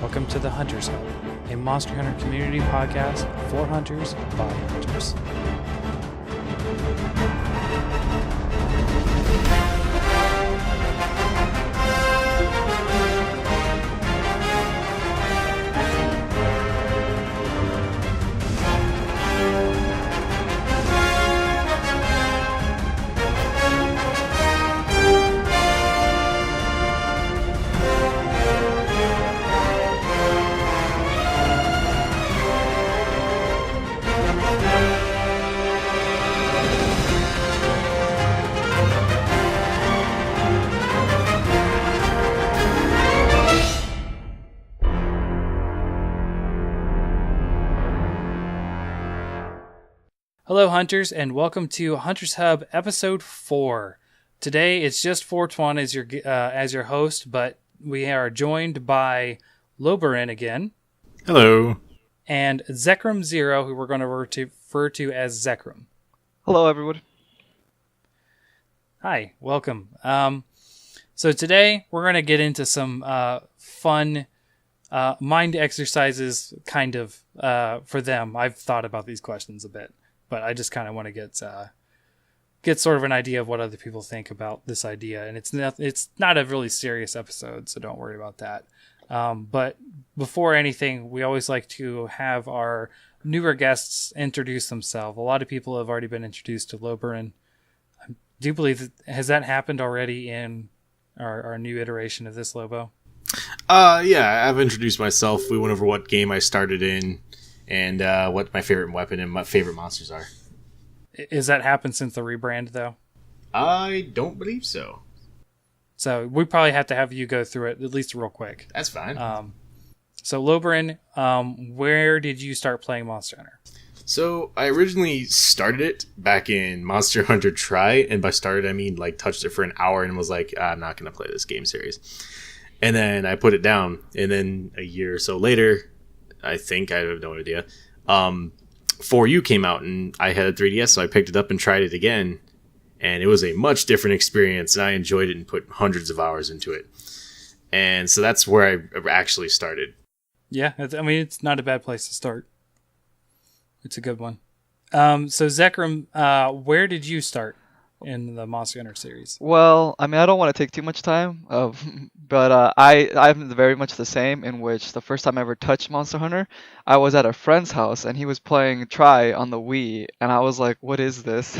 Welcome to the Hunters Hub, a Monster Hunter community podcast for hunters by hunters. Hello, hunters, and welcome to Hunters Hub Episode 4. Today, it's just Fortuan as your host, but we are joined by Loborin again. Hello. And ZekrimZero, who we're going to refer to as Zekrim. Hello, everyone. Hi, welcome. So today, we're going to get into some fun mind exercises, kind of, for them. I've thought about these questions a bit. But I just kind of want to get sort of an idea of what other people think about this idea, and it's not a really serious episode, so don't worry about that. But before anything, we always like to have our newer guests introduce themselves. A lot of people have already been introduced to Loborin. I do believe has that happened already in our new iteration of this Lobo? Yeah, I've introduced myself. We went over what game I started in. And what my favorite weapon and my favorite monsters are. Has that happened since the rebrand, though? I don't believe so. So we probably have to have you go through it, at least real quick. That's fine. So Loborin, where did you start playing Monster Hunter? So I originally started it back in Monster Hunter Tri, and by started I mean like touched it for an hour and was like, I'm not going to play this game series. And then I put it down, and then a year or so later, I think, I have no idea, 4U came out, and I had a 3DS, so I picked it up and tried it again, and it was a much different experience, and I enjoyed it and put hundreds of hours into it. And so that's where I actually started. Yeah, it's not a bad place to start. It's a good one. So Zekrim, where did you start in the Monster Hunter series? Well, I don't want to take too much time, but I'm very much the same, in which the first time I ever touched Monster Hunter, I was at a friend's house, and he was playing Tri on the Wii, and I was like, what is this?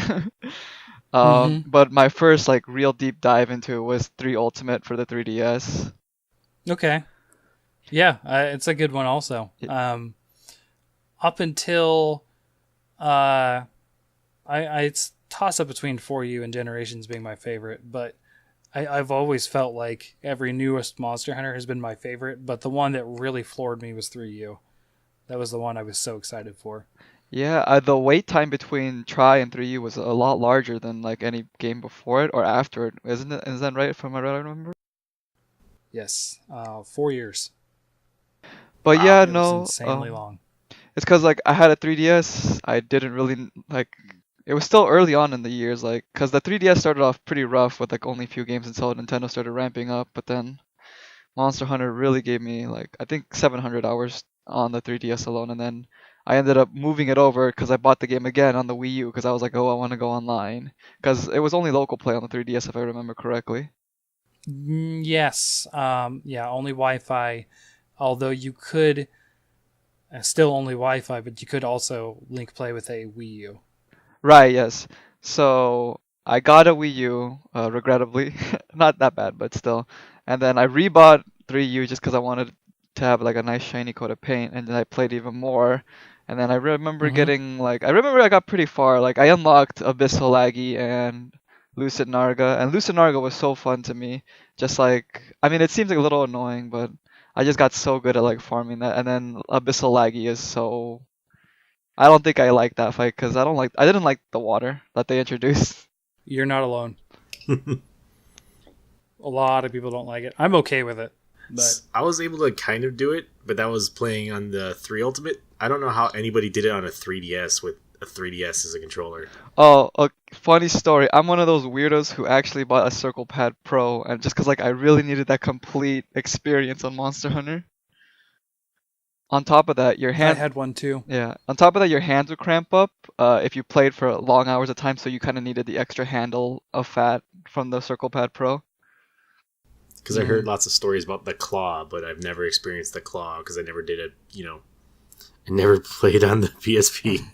But my first real deep dive into it was 3 Ultimate for the 3DS. Okay. Yeah, it's a good one also. Up until... it's toss up between 4U and Generations being my favorite, but I've always felt like every newest Monster Hunter has been my favorite, but the one that really floored me was 3U. That was the one I was so excited for. Yeah, the wait time between Tri and 3U was a lot larger than any game before it or after it, isn't it? Is that right? From what I remember. Yes, 4 years. But wow, yeah, it no, was insanely long. It's because I had a 3DS. I didn't really It was still early on in the years, because the 3DS started off pretty rough with only a few games until Nintendo started ramping up. But then Monster Hunter really gave me I think 700 hours on the 3DS alone, and then I ended up moving it over because I bought the game again on the Wii U because I was like, oh, I want to go online, because it was only local play on the 3DS if I remember correctly. Yes, yeah, only Wi-Fi. Although you could still only Wi-Fi, but you could also link play with a Wii U. Right, yes. So I got a Wii U, regrettably. Not that bad, but still. And then I rebought 3U just because I wanted to have a nice shiny coat of paint, and then I played even more. And then I remember getting I got pretty far. I unlocked Abyssal Laggy and Lucid Narga, and Lucid Narga was so fun to me. Just it seems a little annoying, but I just got so good at farming that. And then Abyssal Laggy is so... I don't think I like that fight because I didn't like the water that they introduced. You're not alone. A lot of people don't like it. I'm okay with it. But I was able to kind of do it, but that was playing on the 3 Ultimate. I don't know how anybody did it on a 3DS with a 3DS as a controller. Oh, a funny story. I'm one of those weirdos who actually bought a Circle Pad Pro, and just because I really needed that complete experience on Monster Hunter. on top of that, your I hand. had one too. Yeah. On top of that, your hands would cramp up if you played for long hours of time, so you kind of needed the extra handle of fat from the Circle Pad Pro. Because I heard lots of stories about the claw, but I've never experienced the claw because I never did it. I never played on the PSP.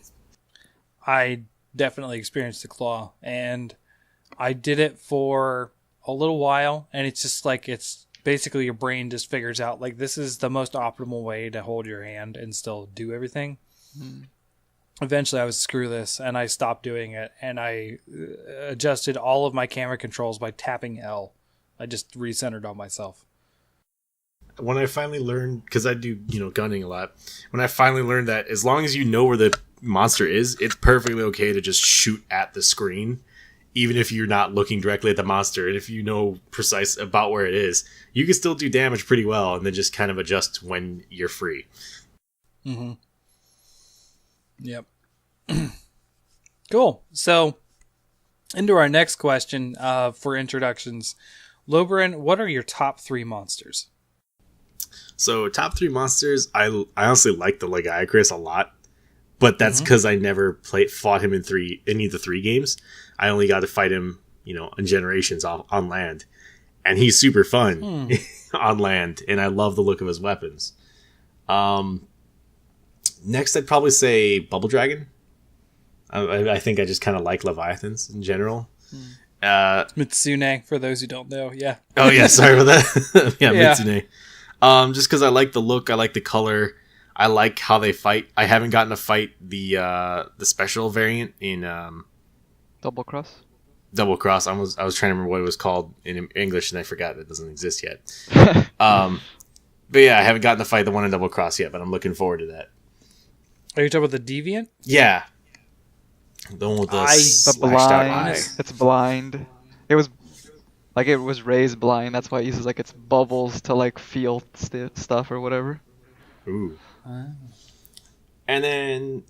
I definitely experienced the claw, and I did it for a little while, and it's just like it's basically your brain just figures out like this is the most optimal way to hold your hand and still do everything. Eventually I was screw this, and I stopped doing it, and I adjusted all of my camera controls by tapping L. I just recentered on myself. When I finally learned, because I do gunning a lot, when I finally learned that as long as you know where the monster is, it's perfectly okay to just shoot at the screen, even if you're not looking directly at the monster. And if you know precise about where it is, you can still do damage pretty well, and then just kind of adjust when you're free. Mm-hmm. Yep. Cool. So, into our next question for introductions. Loborin, what are your top 3 monsters? So, top 3 monsters, I honestly like the Legiacris a lot, but that's because I never fought him in any of the 3 games. I only got to fight him, in Generations on land, and he's super fun on land, and I love the look of his weapons. Next, I'd probably say Bubble Dragon. I think I just kind of like Leviathans in general. Mitsune, for those who don't know, yeah. Oh yeah, sorry about that. yeah, Yeah. Mitsune. Just because I like the look, I like the color, I like how they fight. I haven't gotten to fight the special variant in Double Cross. Double Cross. I was trying to remember what it was called in English, and I forgot it doesn't exist yet. But yeah, I haven't gotten to fight the one in Double Cross yet, but I'm looking forward to that. Are you talking about the Deviant? Yeah. The one with the The slashed out blind. eye. It's blind. It was raised blind. That's why it uses its bubbles to feel stuff or whatever. Ooh. And then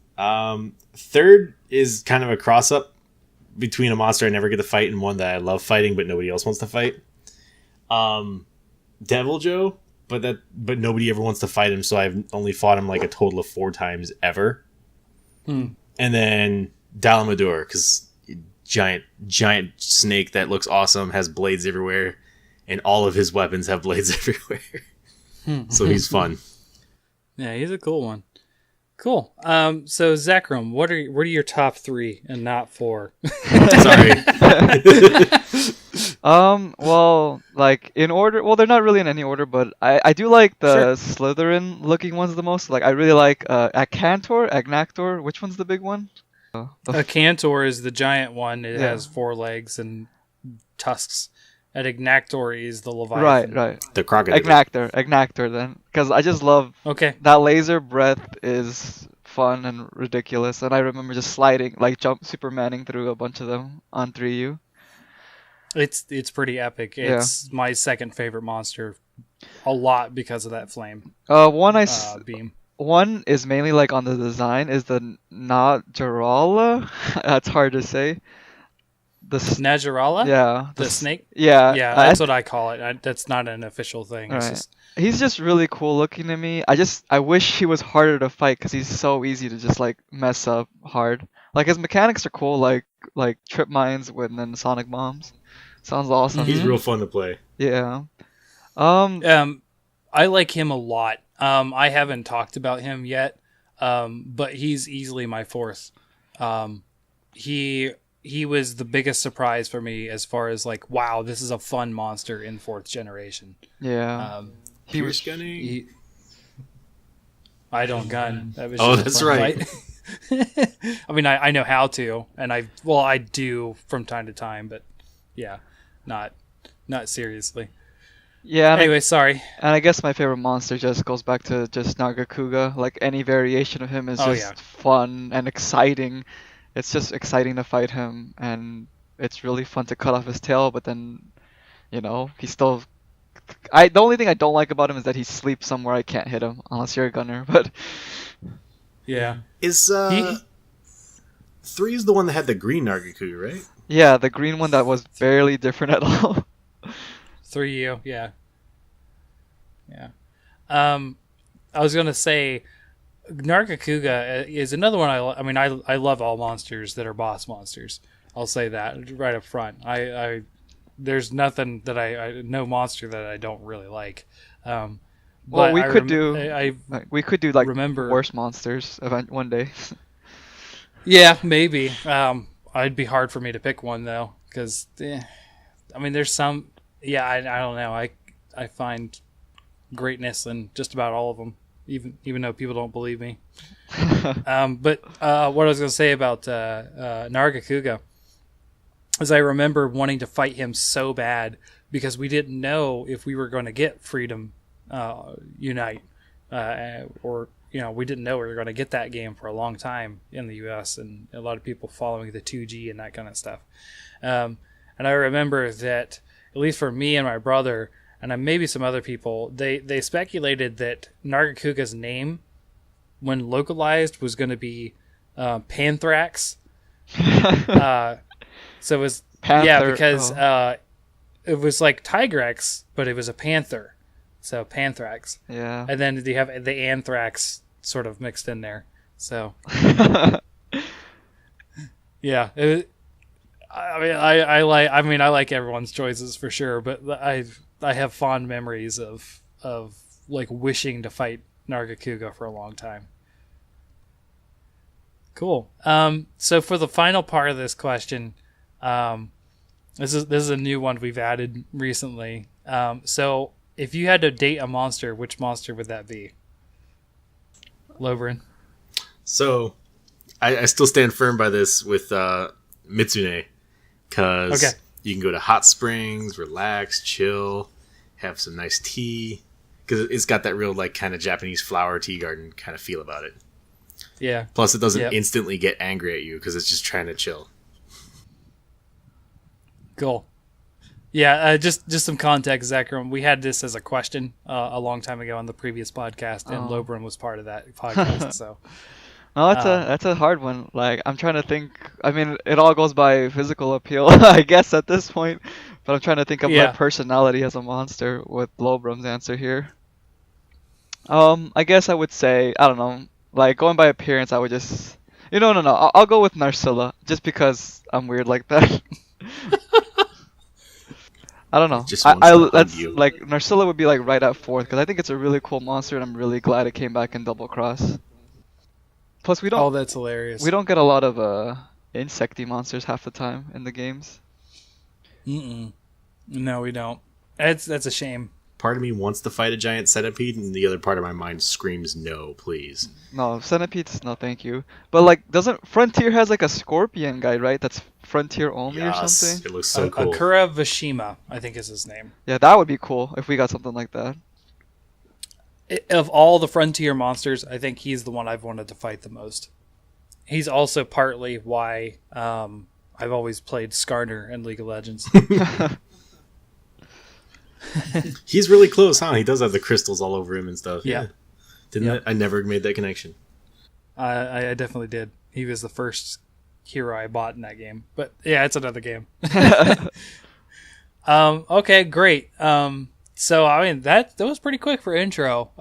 third is kind of a cross up between a monster I never get to fight and one that I love fighting but nobody else wants to fight. Devil Joe, but nobody ever wants to fight him, so I've only fought him a total of 4 times ever. And then Dalamadur, because giant snake that looks awesome, has blades everywhere, and all of his weapons have blades everywhere. So he's fun. Yeah, he's a cool one. Cool. So Zekrim, what are your top 3 and not 4? Sorry. Well, in order. Well, they're not really in any order, but I do like the Sure. Slytherin looking ones the most. I really like Agnactor. Which one's the big one? A Cantor is the giant one. It Yeah. has 4 legs and tusks. And Agnactor is the Leviathan. Right. The crocodile. Agnactor then, because I just love Okay. that laser breath is fun and ridiculous, and I remember just sliding, Supermaning through a bunch of them on 3U. It's pretty epic. Yeah. It's my second favorite monster, a lot because of that flame beam. One is mainly on the design is the Najarala. That's hard to say. Najarala? Yeah, The snake? Yeah, Yeah, that's what I call it. That's not an official thing. It's Right. just, He's just really cool looking to me. I wish he was harder to fight because he's so easy to just mess up hard. His mechanics are cool, like trip mines and then sonic bombs. Sounds awesome. He's real fun to play. Yeah. I like him a lot. I haven't talked about him yet, but he's easily my 4th. He was the biggest surprise for me as far as wow, this is a fun monster in 4th generation. Yeah. He was gunning. I don't gun. That was Oh, just a that's fun right. fight. I mean, I know how to, and I do from time to time, but yeah, not seriously. Yeah. Anyway, sorry. And I guess my favorite monster just goes back to just Nagakuga. Any variation of him is just fun and exciting. It's just exciting to fight him, and it's really fun to cut off his tail, but then, he's still... the only thing I don't like about him is that he sleeps somewhere I can't hit him, unless you're a gunner, but... Yeah. Is 3 is the one that had the green Nargacuga, right? Yeah, the green one that was barely different at all. 3U, yeah. I was gonna say, Nargacuga is another one. I mean, I love all monsters that are boss monsters. I'll say that right up front. There's nothing that no monster that I don't really like. Well, But we I could rem- I we could do like remember worst monsters event one day. Yeah, maybe. It'd be hard for me to pick one though, because I mean, there's some. Yeah, I don't know. I find greatness in just about all of them, even though people don't believe me. But what I was going to say about Nargacuga is I remember wanting to fight him so bad because we didn't know if we were going to get Freedom Unite, or we didn't know we were going to get that game for a long time in the U.S. and a lot of people following the 2G and that kind of stuff. And I remember that, at least for me and my brother, and maybe some other people, they speculated that Nargacuga's name, when localized, was going to be Panthrax. So it was Panther. Yeah, because it was like Tigrex, but it was a panther, so Panthrax. Yeah. And then you have the anthrax sort of mixed in there. So yeah, I like everyone's choices for sure, but I have fond memories of like wishing to fight Nargacuga for a long time. Cool. So for the final part of this question, this is a new one we've added recently. So if you had to date a monster, which monster would that be? Loborin. So I still stand firm by this with Mitsune, because you can go to hot springs, relax, chill, have some nice tea, because it's got that real like kind of Japanese flower tea garden kind of feel about it. Yeah. Plus, it doesn't instantly get angry at you because it's just trying to chill. Cool. Yeah, just some context, Zekrim. We had this as a question a long time ago on the previous podcast, and Loborin was part of that podcast. So, no, that's a hard one. Like, I'm trying to think. I mean, it all goes by physical appeal, I guess, at this point. But I'm trying to think of my personality as a monster with Loborin's answer here. I guess I would say, I don't know. Like, going by appearance, I would just... No. I'll go with Narcilla, just because I'm weird like that. I don't know. That's like Narcilla would be like right at fourth, because I think it's a really cool monster, and I'm really glad it came back in Double Cross. Plus, we don't... Oh, that's hilarious. We don't get a lot of insecty monsters half the time in the games. No, we don't. That's a shame. Part of me wants to fight a giant centipede, and the other part of my mind screams, no, please. No, centipedes, no thank you. But like, doesn't Frontier has like a scorpion guy, right? That's Frontier only or something? It looks so cool. Akura Vashima, I think is his name. Yeah, that would be cool if we got something like that. Of all the Frontier monsters, I think he's the one I've wanted to fight the most. He's also partly why I've always played Skarner in League of Legends. He's really close, huh? He does have the crystals all over him and stuff. Yeah. I never made that connection. I definitely did. He was the first hero I bought in that game. But yeah, it's another game. Okay, great. So I mean that was pretty quick for intro.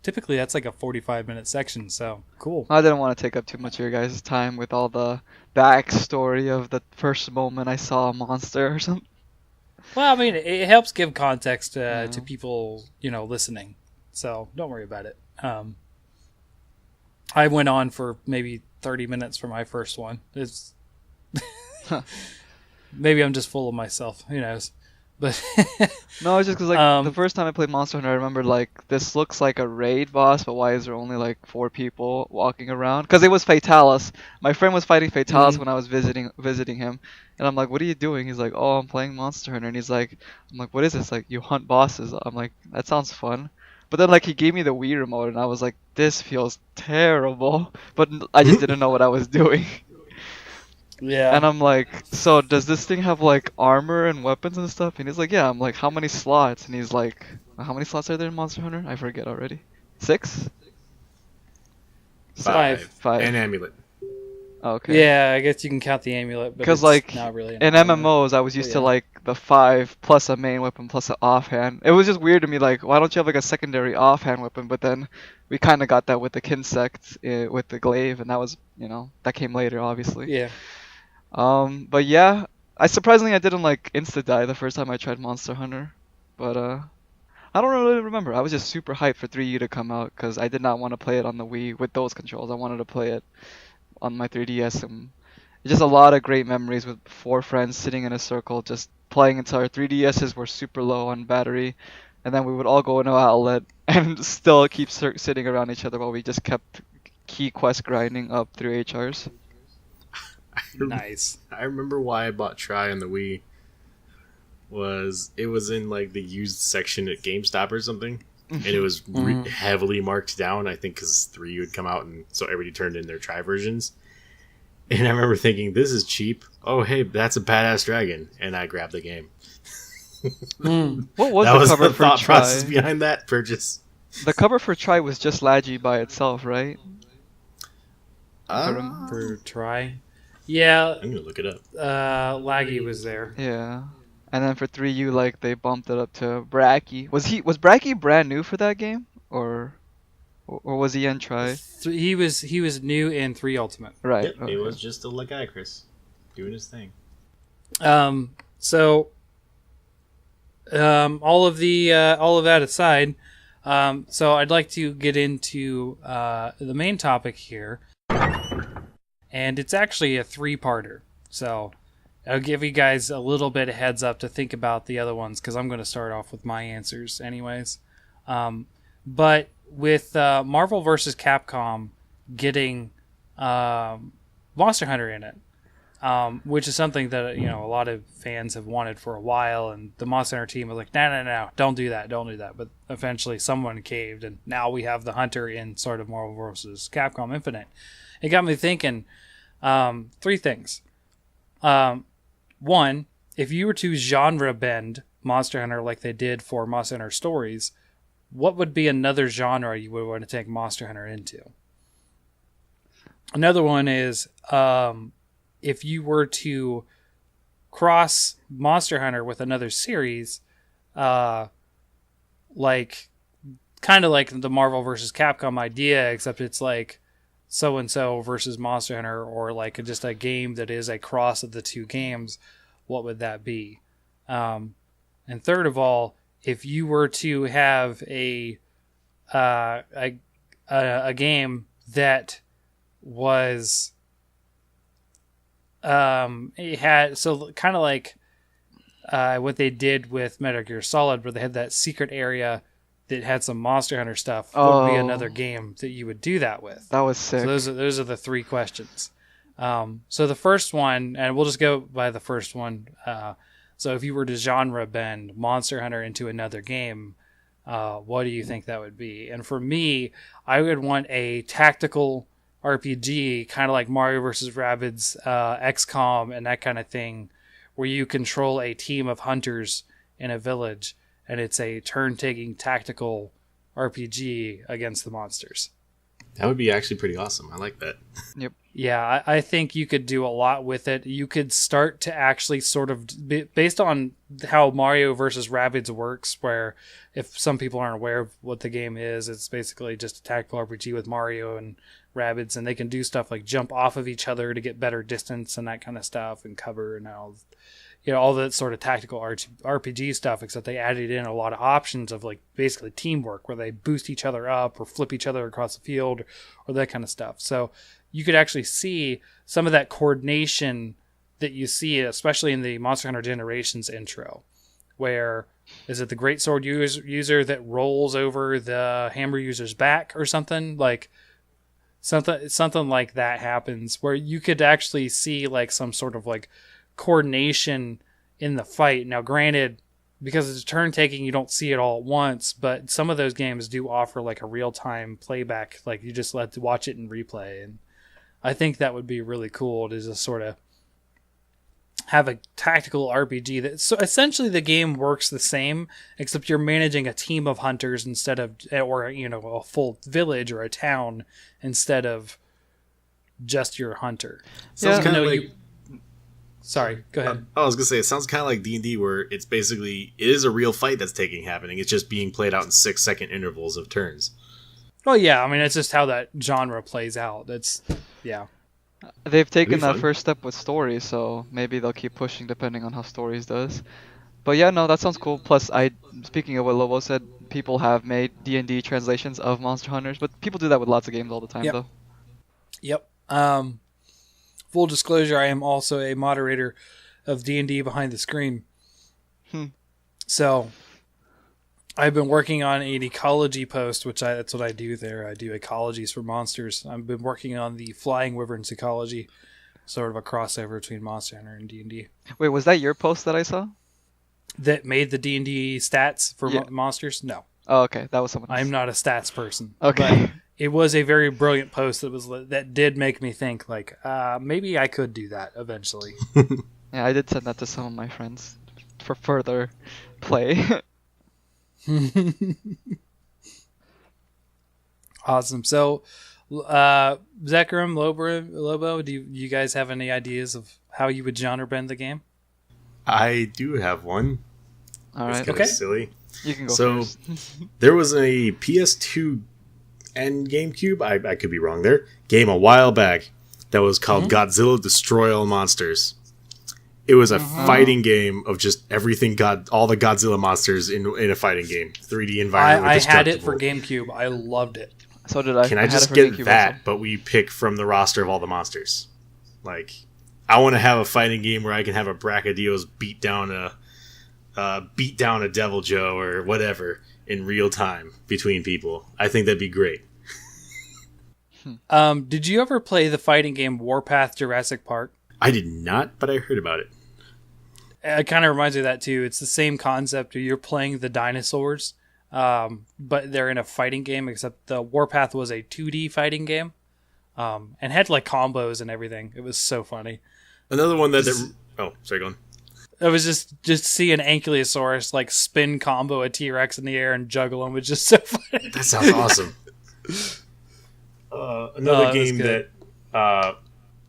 Typically that's like a 45-minute section, so cool. I didn't want to take up too much of your guys' time with all the backstory of the first moment I saw a monster or something. Well, I mean, it helps give context to people, listening. So don't worry about it. I went on for maybe 30 minutes for my first one. It's maybe I'm just full of myself. Who knows? But no, it's just because the first time I played Monster Hunter, I remember this looks like a raid boss, but why is there only 4 people walking around? Because it was Fatalis. My friend was fighting Fatalis when I was visiting him, and I'm like, "What are you doing?" He's like, "Oh, I'm playing Monster Hunter," and I'm like, "What is this? Like, you hunt bosses?" I'm like, "That sounds fun." But then he gave me the Wii remote, and I was like, "This feels terrible," but I just didn't know what I was doing. Yeah. And I'm like, so does this thing have armor and weapons and stuff? And he's like, yeah. I'm like, how many slots? And he's like, how many slots are there in Monster Hunter? I forget already. 6? 5. 5. An amulet. Okay. Yeah, I guess you can count the amulet, but Because it's like not really an in amulet. MMOs, I was used to Yeah. like the 5 plus a main weapon plus an offhand. It was just weird to me, like why don't you have like a secondary offhand weapon? But then we kind of got that with the Kinsect, with the glaive, and that was that came later, obviously. Yeah. But yeah, I didn't like insta die the first time I tried Monster Hunter, but I don't really remember. I was just super hyped for 3U to come out because I did not want to play it on the Wii with those controls. I wanted to play it on my 3DS, and just a lot of great memories with 4 friends sitting in a circle just playing until our 3DSs were super low on battery, and then we would all go into an outlet and still keep sitting around each other while we just kept key quest grinding up through HRs. Nice. I remember why I bought Try on the Wii. It was in like the used section at GameStop or something, and it was heavily marked down. I think because 3U had come out, and so everybody turned in their Try versions. And I remember thinking, this is cheap. Oh, hey, that's a badass dragon. And I grabbed the game. What was That the was cover the for thought Try? process behind that purchase. The cover for Try was just Laggy by itself, right? For Try. Yeah, I'm going to look it up. Laggy was there. Yeah. And then for 3U, like they bumped it up to Bracky. Was Bracky brand new for that game, or was he in Try? He was new in 3 Ultimate. Right. Yep, okay. It was just a Lagicris doing his thing. So all of that aside, so I'd like to get into the main topic here, and it's actually a 3-parter. So I'll give you guys a little bit of heads up to think about the other ones, because I'm going to start off with my answers anyways. But with Marvel vs. Capcom getting Monster Hunter in it, which is something that a lot of fans have wanted for a while, and the Monster Hunter team was like, no, don't do that. But eventually someone caved, and now we have the Hunter in sort of Marvel vs. Capcom Infinite. It got me thinking 3 things. One, if you were to genre bend Monster Hunter like they did for Monster Hunter Stories, what would be another genre you would want to take Monster Hunter into? Another one is if you were to cross Monster Hunter with another series, like kind of like the Marvel versus Capcom idea, except it's like so-and-so versus Monster Hunter, or like just a game that is a cross of the 2 games, what would that be? And third of all, if you were to have a game that was it had, so kind of like what they did with Metal Gear Solid, where they had that secret area that had some Monster Hunter stuff, what would be another game that you would do that with? That was sick. So those are the 3 questions. So the first one, and we'll just go by the first one. So if you were to genre bend Monster Hunter into another game, what do you think that would be? And for me, I would want a tactical RPG, kind of like Mario vs. Rabbids, XCOM, and that kind of thing, where you control a team of hunters in a village, and it's a turn-taking tactical RPG against the monsters. That would be actually pretty awesome. I like that. Yep. Yeah, I think you could do a lot with it. You could start to actually sort of, based on how Mario vs. Rabbids works, where if some people aren't aware of what the game is, it's basically just a tactical RPG with Mario and Rabbids, and they can do stuff like jump off of each other to get better distance and that kind of stuff, and cover and all that sort of tactical RPG stuff, except they added in a lot of options of like basically teamwork, where they boost each other up or flip each other across the field or that kind of stuff. So you could actually see some of that coordination that you see, especially in the Monster Hunter Generations intro, where is it the Great Sword user that rolls over the Hammer user's back or something? Like something like that happens, where you could actually see like some sort of like coordination in the fight. Now granted, because it's turn taking, you don't see it all at once, but some of those games do offer like a real-time playback, like you just let to watch it in replay, and I think that would be really cool to just sort of have a tactical RPG that, so essentially the game works the same, except you're managing a team of hunters instead of, or a full village or a town, instead of just your hunter. Sounds Yeah. kind of No, like. Sorry, go ahead. I was gonna say it sounds kind of like D&D, where it's basically it is a real fight that's happening. It's just being played out in 6-second intervals of turns. Well, yeah, I mean, it's just how that genre plays out. It's, yeah. They've taken that fun. first step with stories, so maybe they'll keep pushing depending on how stories does. But yeah, no, that sounds cool. Plus, speaking of what Lobo said, people have made D&D translations of Monster Hunters, but people do that with lots of games all the time, Yep. though. Yep. Full disclosure, I am also a moderator of D&D Behind the Screen. So I've been working on an ecology post, that's what I do there. I do ecologies for monsters. I've been working on the Flying Wyverns ecology, sort of a crossover between Monster Hunter and D&D. Wait, was that your post that I saw? That made the D&D stats for Yeah. monsters? No. Oh, okay, that was someone else. I'm not a stats person. Okay. It was a very brilliant post that did make me think, like, maybe I could do that eventually. Yeah, I did send that to some of my friends for further play. Awesome. So, Zekrim, Lobo, do you guys have any ideas of how you would genre bend the game? I do have one. All It's right, kind Okay. of silly. you can go So first. there was a PS2 and GameCube, I could be wrong there, game a while back that was called Godzilla Destroy All Monsters. It was a fighting game of just everything all the Godzilla monsters in a fighting game. 3D environment. I with had it for destructible. GameCube. I loved it. So did I. Can I had it just for get GameCube that, also. but we pick from the roster of all the monsters? Like, I want to have a fighting game where I can have a Brachydios beat down a Devil Joe or whatever in real time between people. I think that'd be great. Did you ever play the fighting game Warpath Jurassic Park? I did not, but I heard about it. It kind of reminds me of that too. It's the same concept. You're playing the dinosaurs, but they're in a fighting game. Except the Warpath was a 2D fighting game, and had like combos and everything. It was so funny. Another one oh, sorry, go on. It was just see an Ankylosaurus like spin combo a T-Rex in the air and juggle him was just so funny. That sounds awesome. Another that was game good. that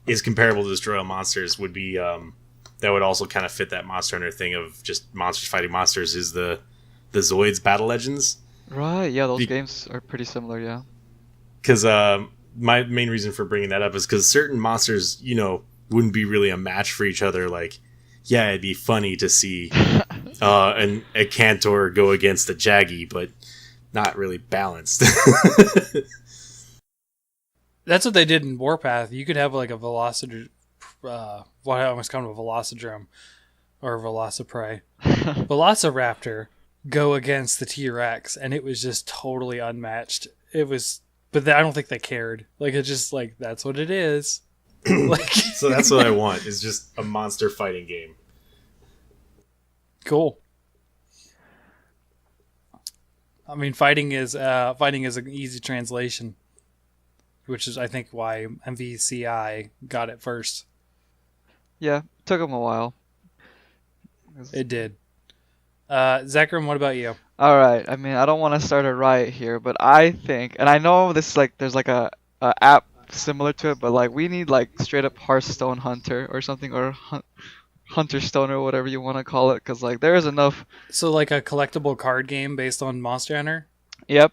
is comparable to Destroy All Monsters would be that would also kind of fit that Monster Hunter thing of just monsters fighting monsters is the Zoids Battle Legends. Right, yeah, those games are pretty similar, yeah. Because my main reason for bringing that up is because certain monsters, wouldn't be really a match for each other. Like, yeah, it'd be funny to see a Cantor go against a Jaggy, but not really balanced. That's what they did in Warpath. You could have like a Velociraptor, what I almost called a Velocidrome or Velociprey, Velociraptor go against the T-Rex, and it was just totally unmatched. It was, but I don't think they cared. Like it's just like that's what it is. Like, So that's what I want, is just a monster fighting game. cool. I mean, fighting is an easy translation, which is I think why MVCI got it first. Yeah, took them a while. It did. Zekrim, what about you? All right. I mean, I don't want to start a riot here, but I think, and I know this like there's like a app similar to it, but like we need like straight up Hearthstone Hunter or something, or Hunter Stone or whatever you want to call it, because like there is enough. So like a collectible card game based on Monster Hunter? Yep.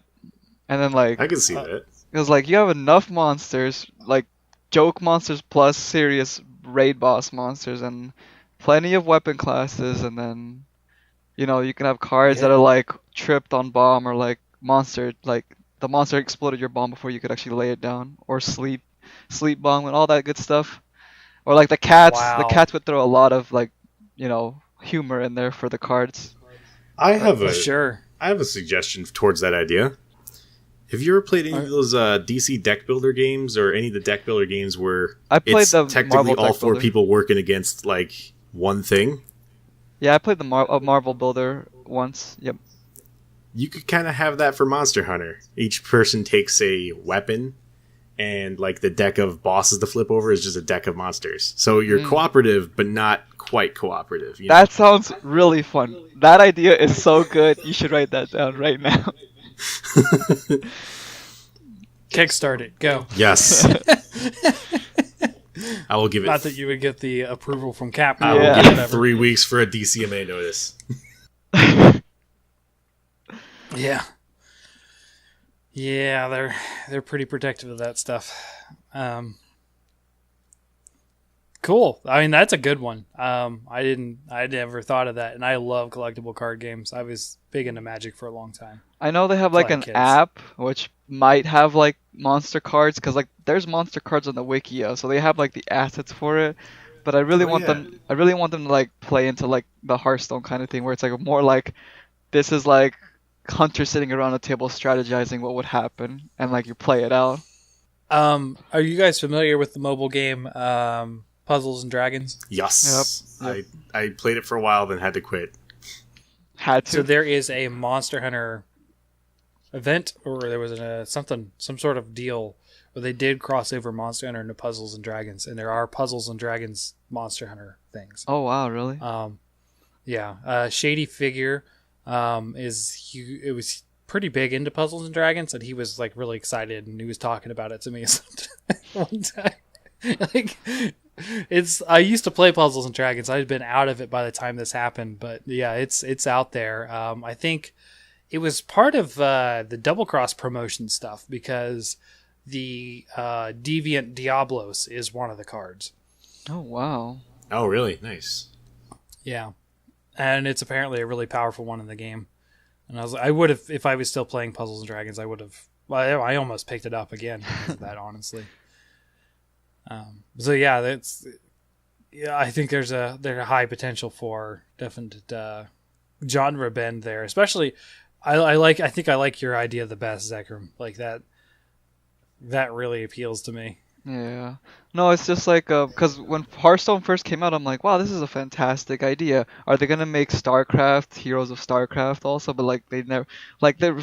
And then like I can see that. because like you have enough monsters, like joke monsters plus serious raid boss monsters, and plenty of weapon classes, and then you can have cards that are like tripped on bomb, or like monster, like the monster exploded your bomb before you could actually lay it down, or sleep bomb and all that good stuff. Or like the cats, Wow. would throw a lot of like humor in there for the cards. I have Sure. I have a suggestion towards that idea. Have you ever played any of those DC deck builder games, or any of the deck builder games where I played it's the technically Marvel all deck 4 builder. people working against like one thing? Yeah, I played the Marvel Builder once. Yep. You could kind of have that for Monster Hunter. Each person takes a weapon, and like the deck of bosses to flip over is just a deck of monsters. So you're cooperative, but not quite cooperative. That sounds really fun. That idea is so good. You should write that down right now. Kickstart it. Go. Yes. I will give it. Not that you would get the approval from Capcom. I Yeah. will give it 3 weeks for a DCMA notice. Yeah. Yeah, they're pretty protective of that stuff. Cool. I mean, that's a good one. I never thought of that, and I love collectible card games. I was big into Magic for a long time. I know they have like Flying an kids. app which might have like monster cards because like there's monster cards on the Wikia, so they have like the assets for it. But I really want them. I really want them to like play into like the Hearthstone kind of thing, where it's like more like this is like Hunter sitting around a table strategizing what would happen, and like you play it out. Are you guys familiar with the mobile game Puzzles and Dragons? Yes. Yep. I played it for a while, then had to quit. Had to. So there is a Monster Hunter event, or there was some sort of deal where they did cross over Monster Hunter into Puzzles and Dragons, and there are Puzzles and Dragons Monster Hunter things. Oh wow, really? Yeah. Shady Figure it was pretty big into Puzzles and Dragons, and he was like really excited, and he was talking about it to me one time. Like, I used to play Puzzles and Dragons. I had been out of it by the time this happened, but yeah, it's out there. I think it was part of the Double Cross promotion stuff because the Deviant Diablos is one of the cards. Oh wow. Oh, really? Nice. Yeah, and it's apparently a really powerful one in the game. And I would have, if I was still playing Puzzles and Dragons, I would have. Well, I almost picked it up again because of that, honestly. So yeah, I think there's a high potential for definite genre bend there. Especially, I think I like your idea the best, Zekrim. Like that really appeals to me. Yeah. No, it's just like because when Hearthstone first came out, I'm like, wow, this is a fantastic idea. Are they gonna make StarCraft, Heroes of StarCraft also? But like they never, like they're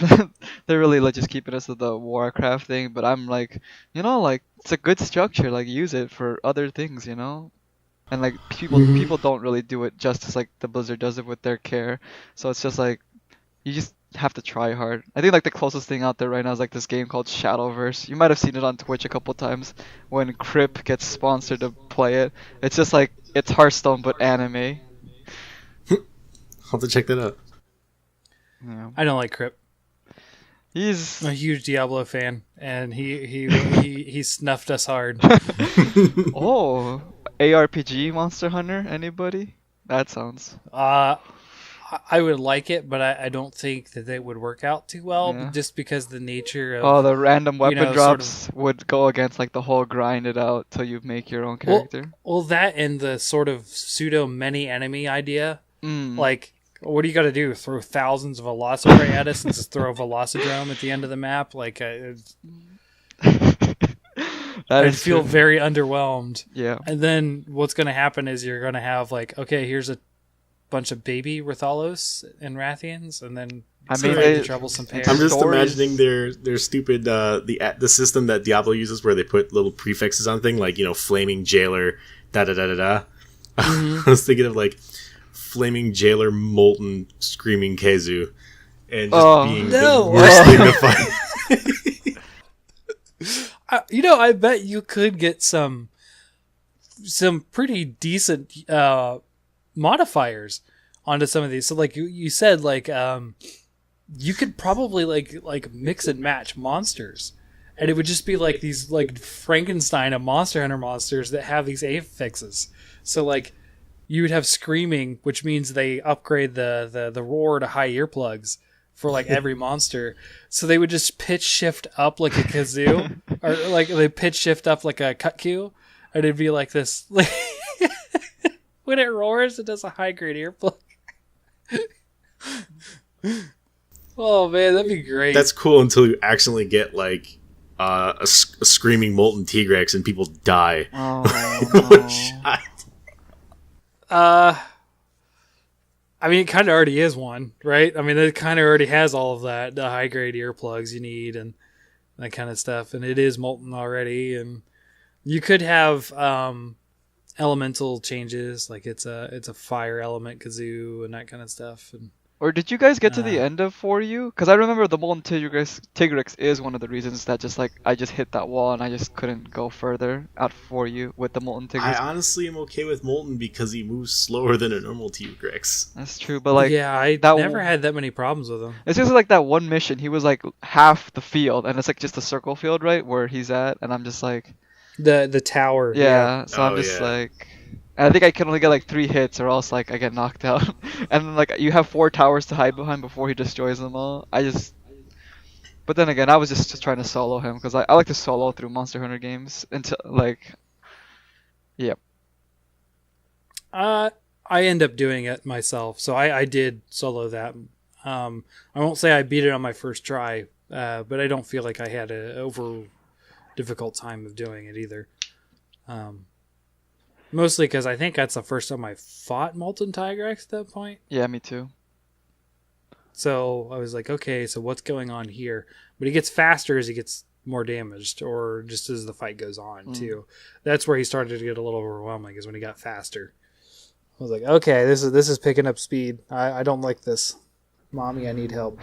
they're really like just keeping us to the Warcraft thing. But I'm like, like it's a good structure. Like use it for other things, And like people don't really do it justice like the Blizzard does it with their care. So it's just like you just have to try hard. I think like the closest thing out there right now is like this game called Shadowverse. You might have seen it on Twitch a couple times when Crip gets sponsored to play it. It's just like it's Hearthstone but anime. I'll have to check that out. Yeah. I don't like Crip. He's I'm a huge Diablo fan, and he snuffed us hard. oh, ARPG Monster Hunter. Anybody? That sounds. I would like it, but I don't think that it would work out too well, Yeah. just because the nature of... Oh, the random weapon sort drops would go against like the whole grind it out till you make your own character. Well, that and the sort of pseudo many enemy idea. Mm. Like, what do you got to do? Throw thousands of Velociraptor at us and just throw a Velocidrome at the end of the map? Like, That I'd is feel true. very underwhelmed. Yeah. And then what's going to happen is you're going to have like, okay, here's a bunch of baby Rathalos and Rathians, and then I it's mean, gonna be they- a troublesome pair. I'm just Stories. imagining their stupid the system that Diablo uses where they put little prefixes on thing like flaming jailer da da da da da. I was thinking of like flaming jailer molten screaming Kezu and just being no. the worst thing to fight. I bet you could get some pretty decent modifiers onto some of these. So like you said, like you could probably like mix and match monsters, and it would just be like these like Frankenstein of Monster Hunter monsters that have these affixes. So like you would have screaming, which means they upgrade the roar to high earplugs for like every monster. So they would just pitch shift up like a kazoo, or like they pitch shift up like a kutku, and it'd be like this. Like, when it roars, it does a high grade earplug. Oh man, that'd be great. That's cool until you accidentally get like a screaming molten Tigrex and people die. Oh, Shot. I mean, it kind of already is one, right? I mean, it kind of already has all of that, the high grade earplugs you need and that kind of stuff, and it is molten already. And you could have elemental changes, like it's a fire element kazoo and that kind of stuff. And Or did you guys get to the Uh, end of For You? Because I remember the Molten Tigrix is one of the reasons that just like I just hit that wall and I just couldn't go further at For You with the Molten I Tigrix. honestly am okay with Molten because he moves slower than a normal T-Rex. That's true, but like yeah, I that never had that many problems with him. it's just like that one mission. He was like half the field, and it's like just a circle field, right, where he's at, and I'm just like, The tower. yeah. So I'm Oh, just yeah. like, and I think I can only get like 3 hits, or else like I get knocked out. And then, like you have 4 towers to hide behind before he destroys them all. But then again, I was just trying to solo him because I like to solo through Monster Hunter games until like, yep. I end up doing it myself, so I did solo that. I won't say I beat it on my first try, but I don't feel like I had a over difficult time of doing it either. Mostly because I think that's the first time I fought Molten Tigrex at that point. Yeah, me too. So I was like, okay, so what's going on here? But he gets faster as he gets more damaged, or just as the fight goes on too. That's where he started to get a little overwhelming, is when he got faster. I was like, okay, this is picking up speed. I don't like this. Mommy, I need help.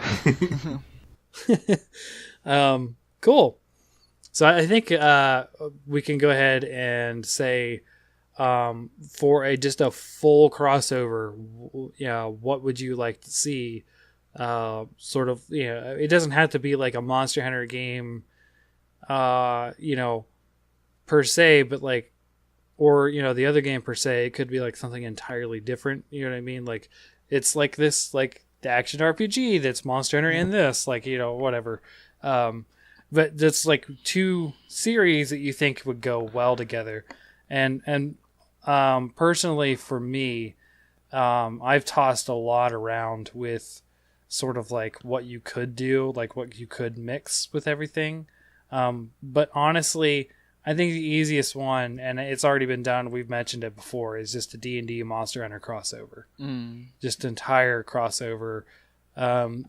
Cool. So I think we can go ahead and say, for just a full crossover, what would you like to see? Sort of, it doesn't have to be like a Monster Hunter game, per se, but like, or the other game per se, it could be like something entirely different. You know what I mean? Like, it's like this, like the action RPG that's Monster Hunter in this, like whatever. But that's like 2 series that you think would go well together, and personally for me, I've tossed a lot around with sort of like what you could do, like what you could mix with everything. But honestly, I think the easiest one, and it's already been done, we've mentioned it before, is just a D&D Monster Hunter crossover. Just entire crossover.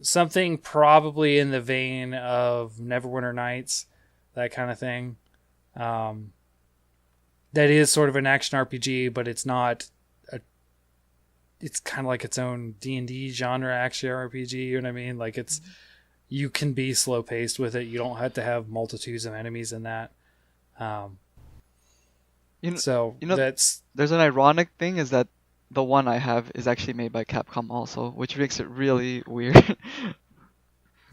Something probably in the vein of Neverwinter Nights, that kind of thing. That is sort of an action RPG, but it's not. It's kind of like its own D&D genre action RPG. You know what I mean? Like you can be slow paced with it. You don't have to have multitudes of enemies in that. That's There's an ironic thing is that the one I have is actually made by Capcom also, which makes it really weird.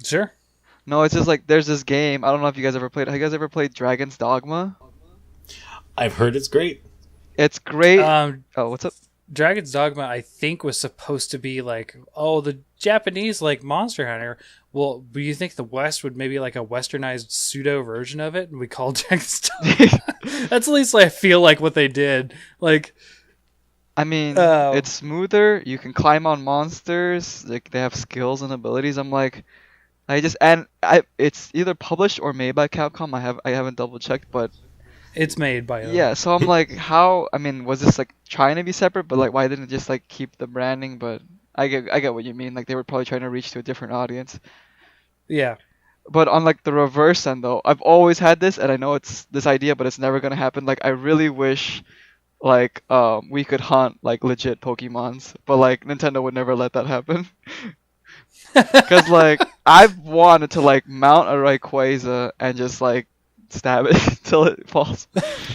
Sure. No, it's just like there's this game. I don't know if you guys ever played. Have you guys ever played Dragon's Dogma? I've heard it's great. It's great. What's up? Dragon's Dogma, I think, was supposed to be like, the Japanese like Monster Hunter. Well, do you think the West would maybe like a westernized pseudo version of it, and we call Dragon's Dogma? That's at least I feel like what they did. Like, I mean, it's smoother. You can climb on monsters. Like they have skills and abilities. I'm like, it's either published or made by Capcom. I haven't double checked, but it's made by. Yeah, so I'm like, how? I mean, was this like trying to be separate? But like, why didn't it just like keep the branding? But I get what you mean. Like they were probably trying to reach to a different audience. Yeah. But on like the reverse end though, I've always had this, and I know it's this idea, but it's never gonna happen. Like I really wish, like we could hunt like legit Pokemons, but like Nintendo would never let that happen. Cause like I've wanted to like mount a Rayquaza and just like stab it till it falls.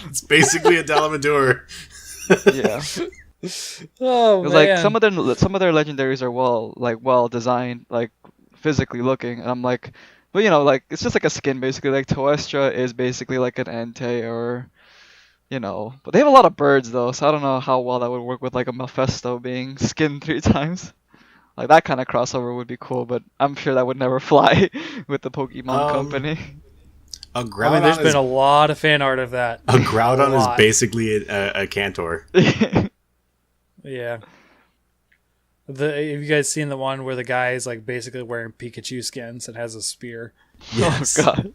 It's basically a Dalamadur. Yeah. Oh man. Like some of their legendaries are well designed, like physically looking, and I'm like, but like it's just like a skin basically. Like Toestra is basically like an Entei or but they have a lot of birds though, so I don't know how well that would work with like a Mephisto being skinned 3 times. Like that kind of crossover would be cool, but I'm sure that would never fly with the Pokemon company. A Groudon there's been a lot of fan art of that. A Groudon is basically a Cantor. Yeah. Have you guys seen the one where the guy is like basically wearing Pikachu skins and has a spear? Yes. Oh god.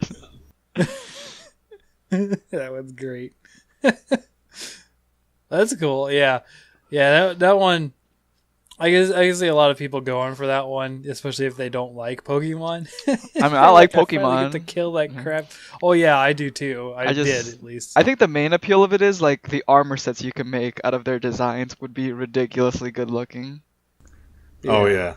That one's great. That's cool. Yeah. That one. I guess see a lot of people going for that one, especially if they don't like Pokemon. I mean, I like I Pokemon. get to kill that crap. Oh yeah, I do too. I did at least. I think the main appeal of it is like the armor sets you can make out of their designs would be ridiculously good looking. Yeah. Oh yeah.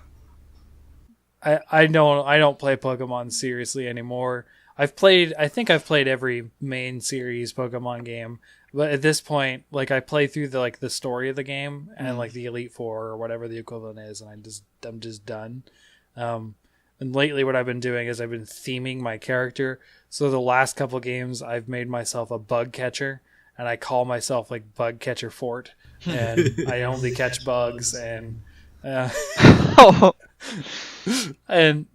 I don't play Pokemon seriously anymore. I think I've played every main series Pokemon game, but at this point, like I play through the story of the game and like the Elite Four or whatever the equivalent is, and I'm just done. And lately, what I've been doing is I've been theming my character. So the last couple games, I've made myself a bug catcher, and I call myself like Bug Catcher Fort, and I only catch bugs and. And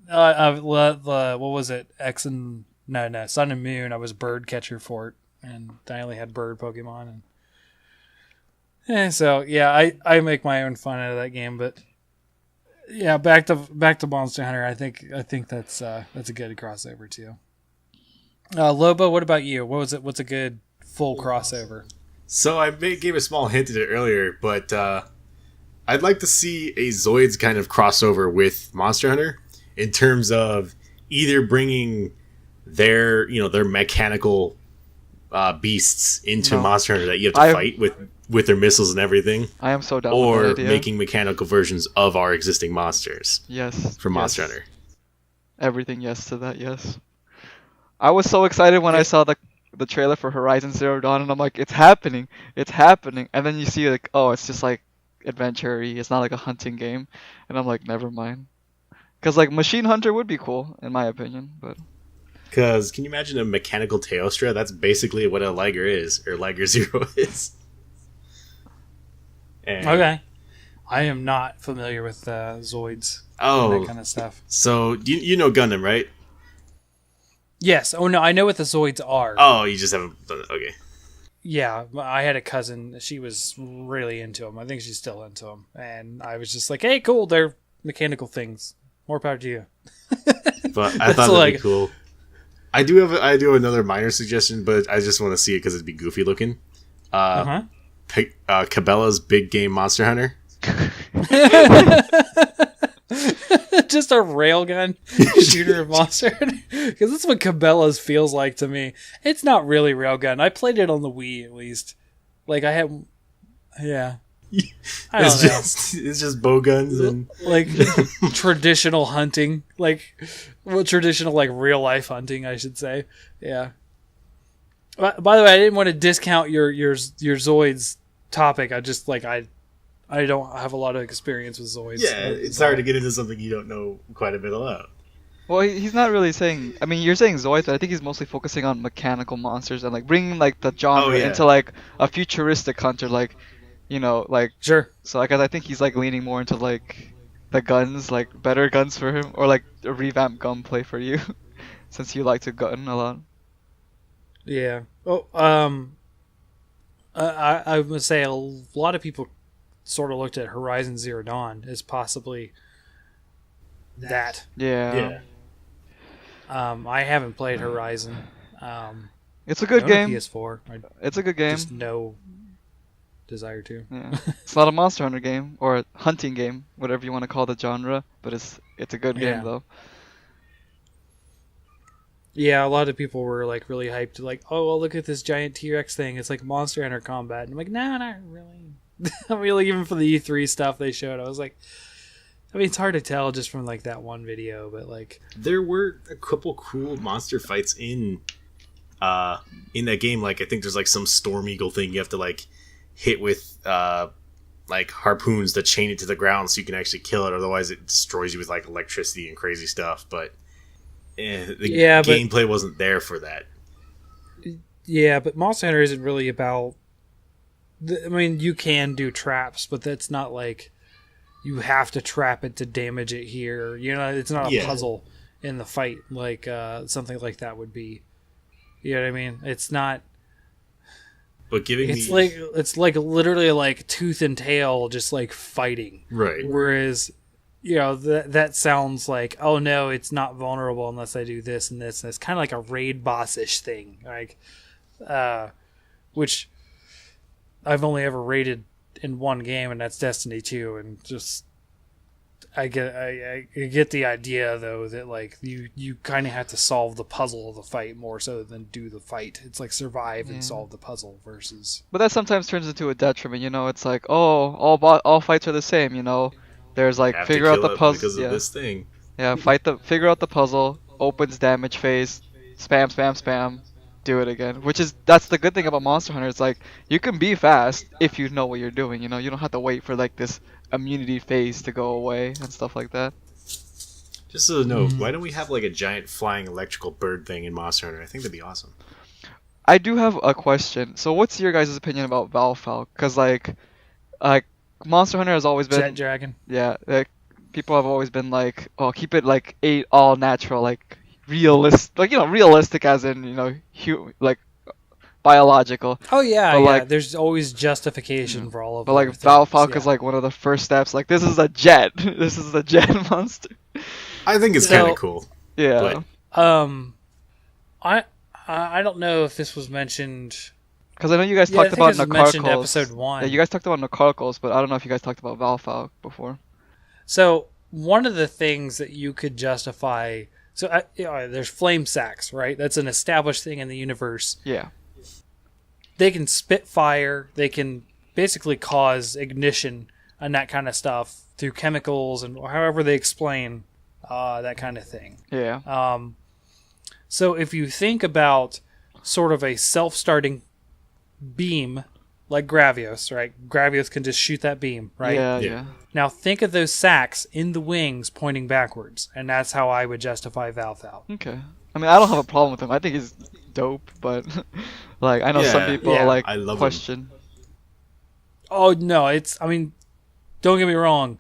what was it? Sun and Moon. I was Bird Catcher Fort, and I only had bird Pokemon. And so yeah, I make my own fun out of that game. But yeah, back to Monster Hunter. I think that's a good crossover too. Lobo, what about you? What's a good full crossover? So I gave a small hint at it earlier, but I'd like to see a Zoids kind of crossover with Monster Hunter in terms of either bringing their mechanical beasts into Monster Hunter that you have to fight with their missiles and everything. I am so down or with that idea. Making mechanical versions of our existing monsters. Yes. From Monster Hunter. Everything yes to that, yes. I was so excited when I saw the trailer for Horizon Zero Dawn, and I'm like, it's happening. And then you see like, oh, it's just like adventure-y. It's not like a hunting game. And I'm like, never mind. Because like Machine Hunter would be cool, in my opinion, but... Because can you imagine a mechanical Teostra? That's basically what a Liger is, or Liger Zero is. And okay. I am not familiar with Zoids and that kind of stuff. So, you know Gundam, right? Yes. Oh, no, I know what the Zoids are. Oh, you just haven't done it. Okay. Yeah, I had a cousin. She was really into them. I think she's still into them. And I was just like, hey, cool, they're mechanical things. More power to you. But I thought that'd be cool. I do have another minor suggestion, but I just want to see it because it'd be goofy looking. Cabela's Big Game Monster Hunter. Just a railgun shooter of Monster Hunter, because that's what Cabela's feels like to me. It's not really railgun. I played it on the Wii at least. Like I don't know. It's just bow guns and like traditional hunting, traditional real life hunting, I should say. Yeah. By the way, I didn't want to discount your Zoids topic. I just I don't have a lot of experience with Zoids. Yeah, it's hard to get into something you don't know quite a bit about. Well, he's not really saying... I mean, you're saying Zoids, but I think he's mostly focusing on mechanical monsters and bringing the genre into a futuristic hunter, Sure. So I think he's leaning more into the guns, better guns for him, or a revamped gunplay for you, since you like to gun a lot. Yeah. Oh, I would say a lot of people sort of looked at Horizon Zero Dawn as possibly that. Yeah. I haven't played Horizon. It's a good game. PS4. It's a good game. Just no desire to. Yeah. It's not a Monster Hunter game or a hunting game, whatever you want to call the genre, but it's a good game though. Yeah, a lot of people were really hyped, oh, well, look at this giant T-Rex thing. It's like Monster Hunter combat. And I'm like, nah, not really. I mean, even for the E3 stuff they showed, I was like, I mean, it's hard to tell just from that one video, but there were a couple cool monster fights in that game. I think there's some Storm Eagle thing you have to hit with harpoons that chain it to the ground so you can actually kill it. Otherwise, it destroys you with electricity and crazy stuff. But gameplay wasn't there for that. Yeah, but Monster Hunter isn't really about. I mean, you can do traps, but that's not you have to trap it to damage it here. It's not a puzzle in the fight something like that would be. You know what I mean? It's not. But giving it's literally tooth and tail, just fighting. Right. Whereas, that sounds oh no, it's not vulnerable unless I do this and this. And it's kind of like a raid boss-ish thing, which I've only ever raided in one game, and that's Destiny 2, and just I get the idea though that you kind of have to solve the puzzle of the fight more so than do the fight. It's survive and solve the puzzle versus. But that sometimes turns into a detriment. It's all fights are the same. There's figure out the puzzle because of this thing. Yeah, figure out the puzzle, opens damage phase, spam, spam, spam, do it again. That's the good thing about Monster Hunter. It's like you can be fast if you know what you're doing. You know, you don't have to wait for like this immunity phase to go away and stuff like that. Just as a note, why don't we have like a giant flying electrical bird thing in Monster Hunter? I think that'd be awesome. I do have a question. So, what's your guys' opinion about Valfalk? Because like Monster Hunter has always been Jet Dragon. yeah, like people have always been like, oh, keep it like all natural, like realistic, like realistic as in like biological. Oh yeah, But, yeah. like- There's always justification for all of. But like their things, Valfalk yeah. is like one of the first steps. Like this is a jet. This is a jet monster. I think it's So- kind of cool. Yeah. But I don't know if this was mentioned. Because I know you guys Yeah, I talked think about it was mentioned Nakarkos. episode 1. Yeah, you guys talked about Nakarkos, but I don't know if you guys talked about Valfalk before. So one of the things that you could justify. So there's flame sacks, right? That's an established thing in the universe. Yeah. They can spit fire. They can basically cause ignition and that kind of stuff through chemicals and however they explain that kind of thing. Yeah. So if you think about sort of a self-starting beam like Gravios, right? Gravios can just shoot that beam, right? Yeah. Yeah. Yeah. Now think of those sacks in the wings pointing backwards, and that's how I would justify Valfal. Okay. I mean, I don't have a problem with him. I think he's dope, but like I know some Yeah, people yeah, like I love him. question. Oh no, I mean, don't get me wrong.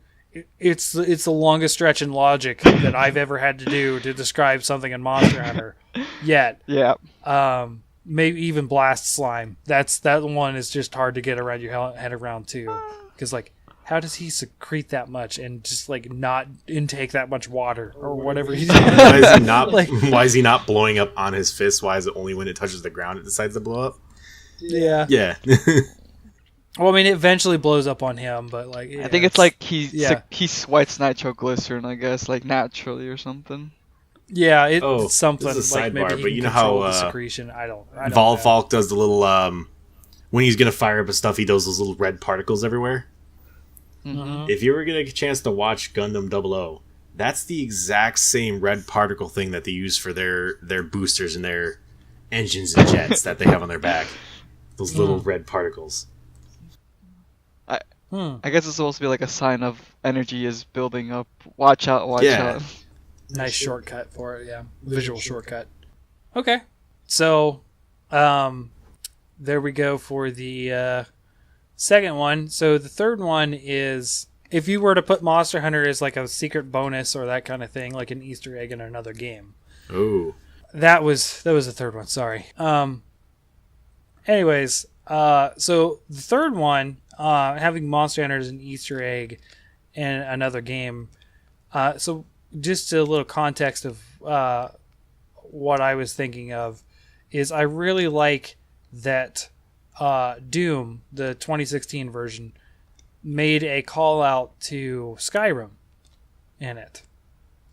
It's the longest stretch in logic that I've ever had to do to describe something in Monster Hunter yet. Yeah. Maybe even Blast Slime. That one is just hard to get around your head around too, because like, how does he secrete that much and just like not intake that much water or whatever he's doing? why is he not? Like- why is he not blowing up on his fist? Why is it only when it touches the ground it decides to blow up? Yeah. Yeah. Well, I mean, it eventually blows up on him, but like, I think it's like yeah. he sweats nitroglycerin, I guess, like naturally or something. yeah, Oh, it's something this is a like sidebar, maybe he but can you know control how, the secretion. I don't know. Valfalk does the little when he's gonna fire up his stuff, he does those little red particles everywhere. Mhm. If you ever get a chance to watch Gundam 00, that's the exact same red particle thing that they use for their boosters and their engines and jets that they have on their back. Those little red particles. I guess it's supposed to be like a sign of energy is building up. Watch out, watch Yeah. out. Nice shortcut for it, yeah. Visual shortcut. Okay. So, there we go for the second one. So the third one is if you were to put Monster Hunter as like a secret bonus or that kind of thing, like an Easter egg in another game. Oh. That was the third one, sorry. Anyways, so the third one, having Monster Hunter as an Easter egg in another game. So just a little context of what I was thinking of is I really like that Doom, the 2016 version, made a call out to Skyrim in it.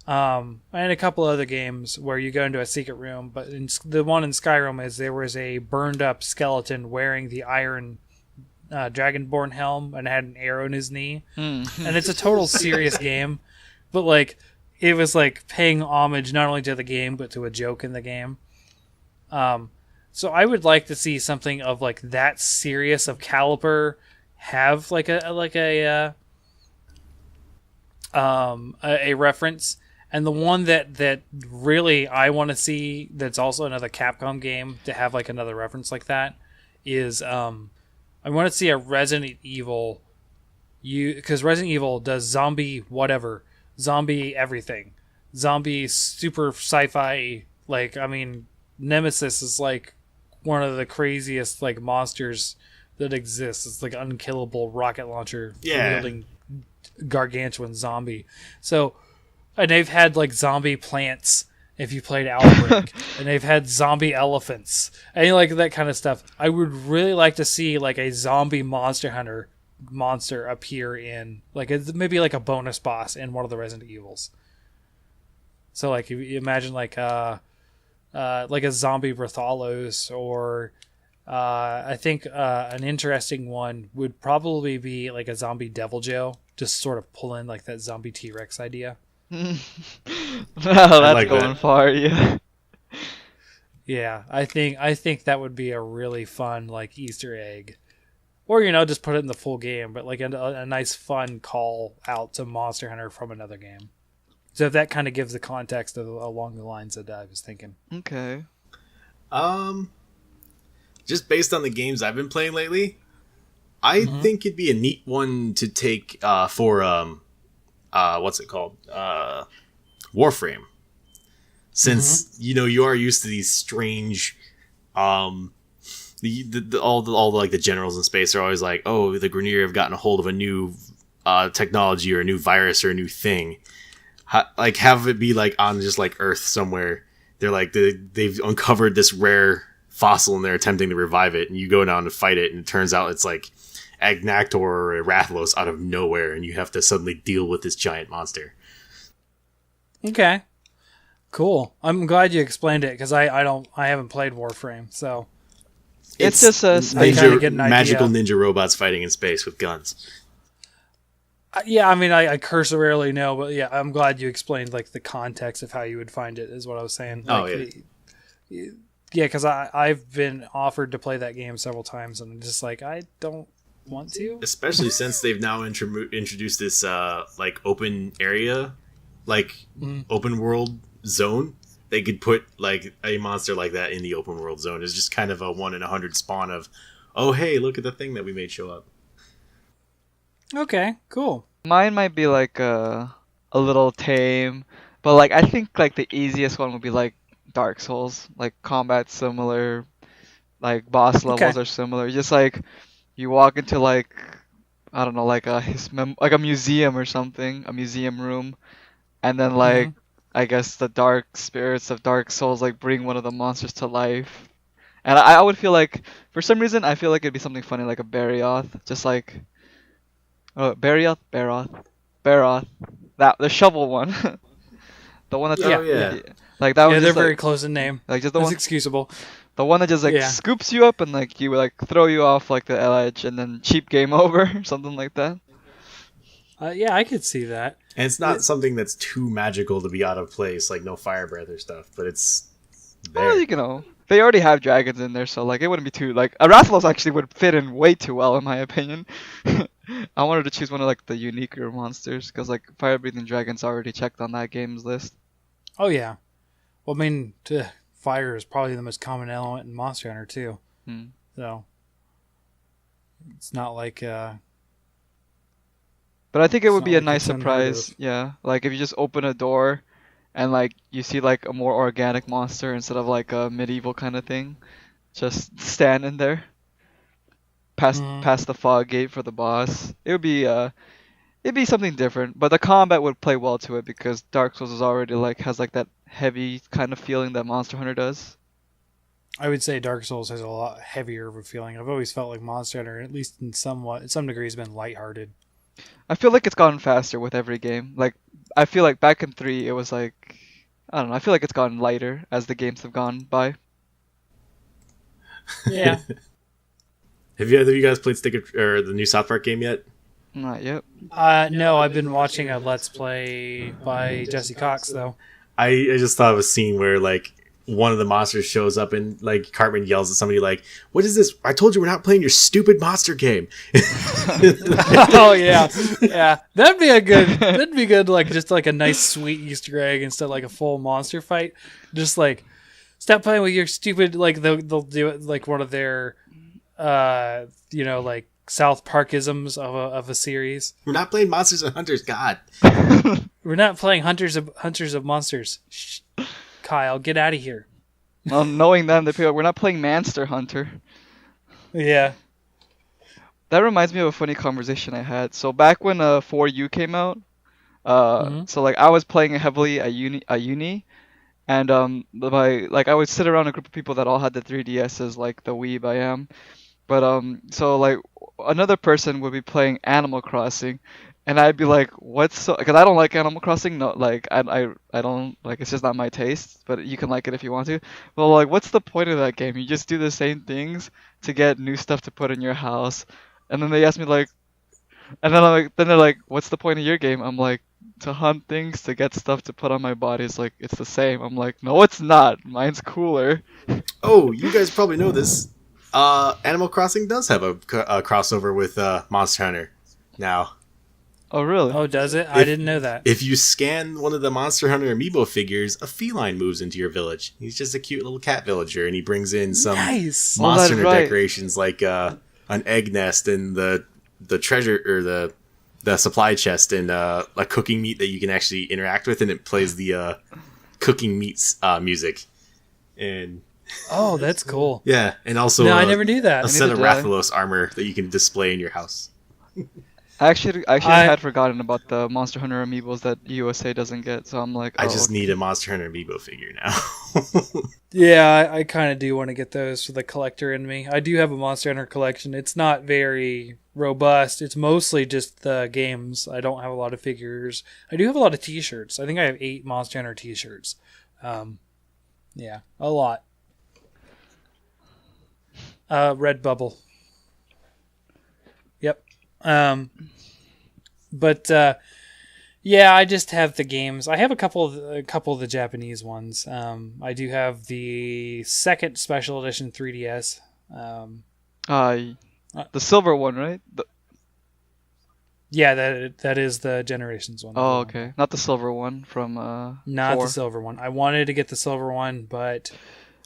And a couple other games where you go into a secret room, but the one in Skyrim is there was a burned up skeleton wearing the iron Dragonborn helm and had an arrow in his knee. And it's a total serious game, but like it was like paying homage not only to the game but to a joke in the game. So I would like to see something of like that serious of caliber have like a reference. And the one that really I want to see that's also another Capcom game to have like another reference like that is I want to see a Resident Evil, because Resident Evil does zombie whatever, zombie everything, zombie super sci-fi. Like I mean, Nemesis is like one of the craziest like monsters that exists. It's like unkillable rocket launcher wielding gargantuan zombie. So. And they've had like zombie plants if you played Outbreak, and they've had zombie elephants, and like that kind of stuff. I would really like to see like a zombie Monster Hunter monster appear in like maybe like a bonus boss in one of the Resident Evils. So like if you imagine like a zombie Rathalos, or I think an interesting one would probably be like a zombie Devil Joe, just sort of pull in like that zombie T-Rex idea. No, that's like going that. far. Yeah. Yeah, I think that would be a really fun like Easter egg, or just put it in the full game, but like a nice fun call out to Monster Hunter from another game. So if that kind of gives the context along the lines that I was thinking. Okay. Um, just based on the games I've been playing lately, I think it'd be a neat one to take for what's it called? Warframe. Since you are used to these strange all the like the generals in space are always like, oh, the Grenier have gotten a hold of a new technology or a new virus or a new thing. Like have it be like on just like Earth somewhere. They're like they've uncovered this rare fossil and they're attempting to revive it, and you go down to fight it, and it turns out it's like Agnactor or a Rathalos out of nowhere, and you have to suddenly deal with this giant monster. Okay, cool. I'm glad you explained it because I haven't played Warframe, so It's just a space. kinda get an magical idea. ninja robots fighting in space with guns. Yeah, I mean, I cursorily know, but yeah, I'm glad you explained like the context of how you would find it is what I was saying. Oh, Like, yeah, because I've been offered to play that game several times, and I'm just like, I don't want to. Especially since they've now introduced this like open area, like open world zone. They could put like a monster like that in the open world zone. It's just kind of a 1 in 100 spawn of, oh hey, look at the thing that we made show up. Okay, cool. Mine might be like a little tame, but like I think like the easiest one would be like Dark Souls, like combat similar, like boss levels are similar. Just like you walk into like I don't know, like like a museum or something, a museum room, and then like I guess the dark spirits of Dark Souls like bring one of the monsters to life. And I would feel like for some reason I feel like it'd be something funny like a Barioth, just like Baroth, that the shovel one, the one that's like that Yeah, was they're just very like, close in name. like just the That's one, excusable. the one that just like Yeah. scoops you up and like you like throw you off like the ledge and then cheap game over, something like that. Yeah, I could see that. And it's not something that's too magical to be out of place, like no fire breath or stuff, but it's there. Well, they already have dragons in there, so like it wouldn't be too like a Rathalos actually would fit in way too well in my opinion. I wanted to choose one of like the uniquer monsters because like fire breathing dragons already checked on that game's list. Oh yeah. Well, I mean, fire is probably the most common element in Monster Hunter too. So it's not like. But I think it would It's be not a like nice it's unheard surprise, of. yeah. Like if you just open a door and like you see like a more organic monster instead of like a medieval kind of thing, just standing there, past the fog gate for the boss. It'd be something different, but the combat would play well to it because Dark Souls is already like has like that heavy kind of feeling that Monster Hunter does. I would say Dark Souls has a lot heavier of a feeling. I've always felt like Monster Hunter, at least in some degree, has been lighthearted. I feel like it's gotten faster with every game. Like I feel like back in 3 it was like I don't know, I feel like it's gotten lighter as the games have gone by. Yeah. Have either of you guys played the new South Park game yet? Not yet. No, I've been watching a Let's Play by Jesse Cox though. I just thought of a scene where like one of the monsters shows up and like Cartman yells at somebody like, "What is this? I told you we're not playing your stupid monster game." Oh yeah, yeah. That'd be good. Like just like a nice sweet Easter egg instead of like a full monster fight. Just like stop playing with your stupid. Like they'll do it like one of their, like South Parkisms of a series. We're not playing Monsters and Hunters. God, We're not playing Hunters of Monsters. Shh. Kyle, get out of here. Well, knowing them, they feel we're not playing Monster Hunter. Yeah. That reminds me of a funny conversation I had. So back when 4U came out, so like I was playing heavily at uni, and I would sit around a group of people that all had the 3DSs, like the weeb I am. But so like another person would be playing Animal Crossing, and I'd be like, "What's so?" Because I don't like Animal Crossing. No, like I don't like. It's just not my taste. But you can like it if you want to. Well, like, what's the point of that game? You just do the same things to get new stuff to put in your house. And then they asked me like, and then I'm like, then they're like, "What's the point of your game?" I'm like, to hunt things to get stuff to put on my body is like it's the same. I'm like, no, it's not. Mine's cooler. Oh, you guys probably know this. Animal Crossing does have a crossover with Monster Hunter now. Oh, really? Oh, does it? I didn't know that. If you scan one of the Monster Hunter amiibo figures, a feline moves into your village. He's just a cute little cat villager, and he brings in some Nice. Monster Hunter right. decorations like an egg nest and the treasure or the supply chest and a cooking meat that you can actually interact with, and it plays the cooking meats music. And Oh, that's cool. yeah, and also No, I never knew that. a set Neither of did I. Rathalos armor that you can display in your house. I actually I- had forgotten about the Monster Hunter amiibos that USA doesn't get, so I'm like, I oh, just okay. need a Monster Hunter amiibo figure now. Yeah, I kind of do want to get those for the collector in me. I do have a Monster Hunter collection. It's not very robust. It's mostly just the games. I don't have a lot of figures. I do have a lot of T-shirts. I think I have 8 Monster Hunter T-shirts. Yeah, a lot. Redbubble. Yep. But yeah, I just have the games. I have a couple of the Japanese ones. I do have the second special edition 3DS. The silver one, right? Yeah, that is the Generations one. Oh, okay. Not the silver one from Not 4. the silver one. I wanted to get the silver one, but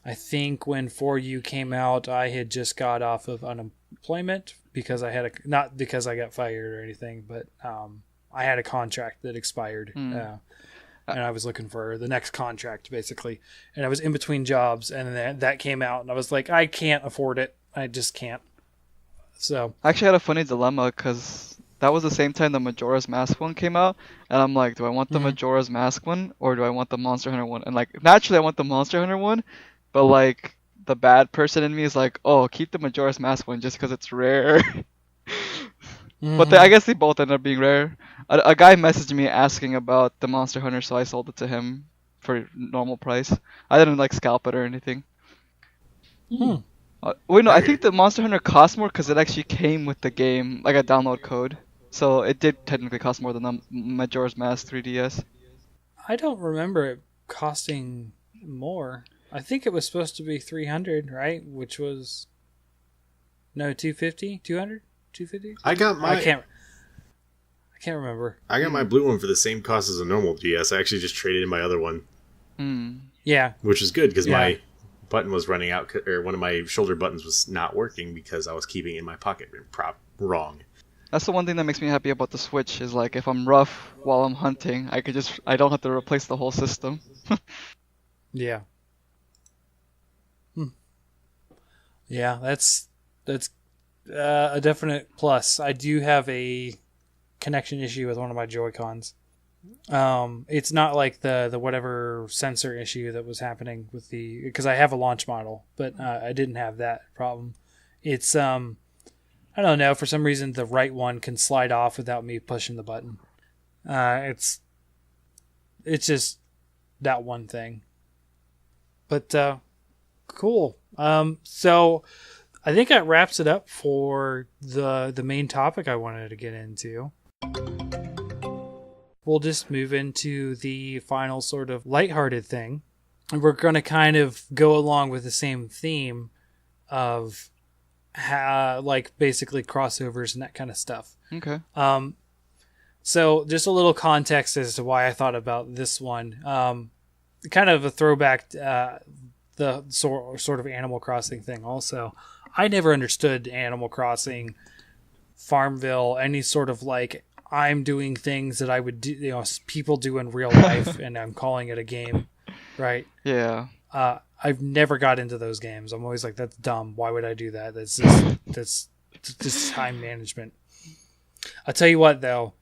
I think when 4U came out, I had just got off of unemployment because I had not because I got fired or anything, but I had a contract that expired, and I was looking for the next contract basically, and I was in between jobs, and then that came out, and I was like, I can't afford it. I just can't. So I actually had a funny dilemma because that was the same time the Majora's Mask one came out, and I'm like, do I want the Majora's Mask one or do I want the Monster Hunter one? And like, naturally, I want the Monster Hunter one, but like, the bad person in me is like, oh, keep the Majora's Mask one just because it's rare. But I guess they both end up being rare. A guy messaged me asking about the Monster Hunter, so I sold it to him for normal price. I didn't like scalp it or anything. Wait, no, I think the Monster Hunter cost more because it actually came with the game, like a download code. So it did technically cost more than the Majora's Mask 3DS. I don't remember it costing more. I think it was supposed to be 300, right? Which was no 250, 200, 250. I can't remember. I got my blue one for the same cost as a normal DS. I actually just traded in my other one, Yeah, which is good because Yeah. my button was running out, or one of my shoulder buttons was not working because I was keeping it in my pocket wrong. That's the one thing that makes me happy about the Switch is like if I'm rough while I'm hunting, I don't have to replace the whole system. yeah, yeah. That's a definite plus. I do have a connection issue with one of my Joy-Cons. It's not like the whatever sensor issue that was happening with because I have a launch model, but I didn't have that problem. It's I don't know, for some reason the right one can slide off without me pushing the button. It's just that one thing. But cool. So I think that wraps it up for the main topic I wanted to get into. We'll just move into the final sort of lighthearted thing. And we're going to kind of go along with the same theme of like basically crossovers and that kind of stuff. Okay. So just a little context as to why I thought about this one. Kind of a throwback the sort of Animal Crossing thing also. I never understood Animal Crossing, Farmville, any sort of like I'm doing things that I would do, people do in real life, and I'm calling it a game, right? Yeah. I've never got into those games. I'm always like, that's dumb. Why would I do that? That's just time management. I'll tell you what, though,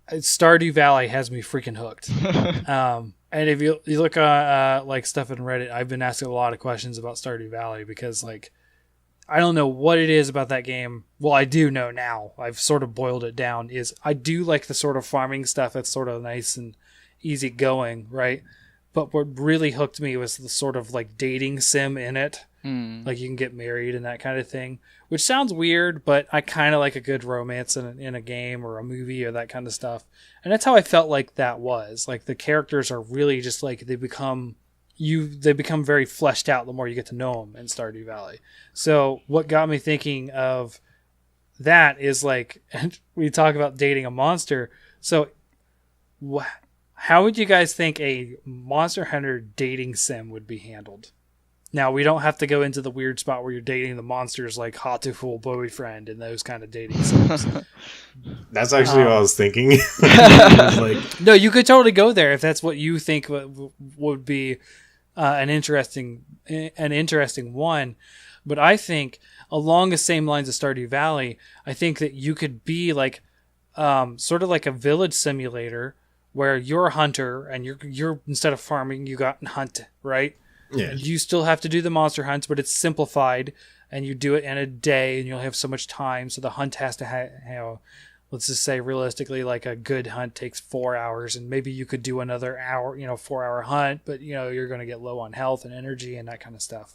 Stardew Valley has me freaking hooked. And if you look at like stuff in Reddit, I've been asking a lot of questions about Stardew Valley because like I don't know what it is about that game. Well, I do know now. I've sort of boiled it down. Is I do like the sort of farming stuff that's sort of nice and easy going, right? But what really hooked me was the sort of like dating sim in it, Like you can get married and that kind of thing, which sounds weird, but I kind of like a good romance in a game or a movie or that kind of stuff. And that's how I felt like that was. Like the characters are really just like they become very fleshed out the more you get to know them in Stardew Valley. So what got me thinking of that is like, we talk about dating a monster. So how would you guys think a Monster Hunter dating sim would be handled? Now, we don't have to go into the weird spot where you're dating the monsters like Hatoful Boyfriend and those kind of dating sims. That's actually what I was thinking. No, you could totally go there if that's what you think would be an interesting one. But I think along the same lines of Stardew Valley, I think that you could be like sort of like a village simulator where you're a hunter and you're instead of farming, you got and hunt, right? Yeah. You still have to do the monster hunts, but it's simplified, and you do it in a day, and you'll have so much time. So the hunt has to let's just say realistically, like a good hunt takes 4 hours, and maybe you could do another hour, 4-hour hunt, but you're going to get low on health and energy and that kind of stuff.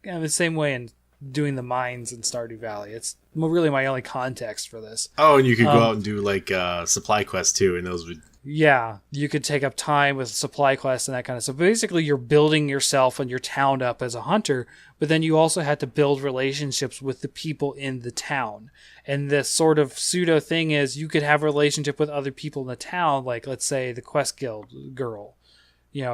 And the same way in doing the mines in Stardew Valley. It's really my only context for this. Oh, and you could go out and do like supply quests too, and those would. Yeah, you could take up time with supply quests and that kind of stuff. Basically, you're building yourself and your town up as a hunter, but then you also had to build relationships with the people in the town. And this sort of pseudo thing is you could have a relationship with other people in the town, like let's say the Quest Guild girl.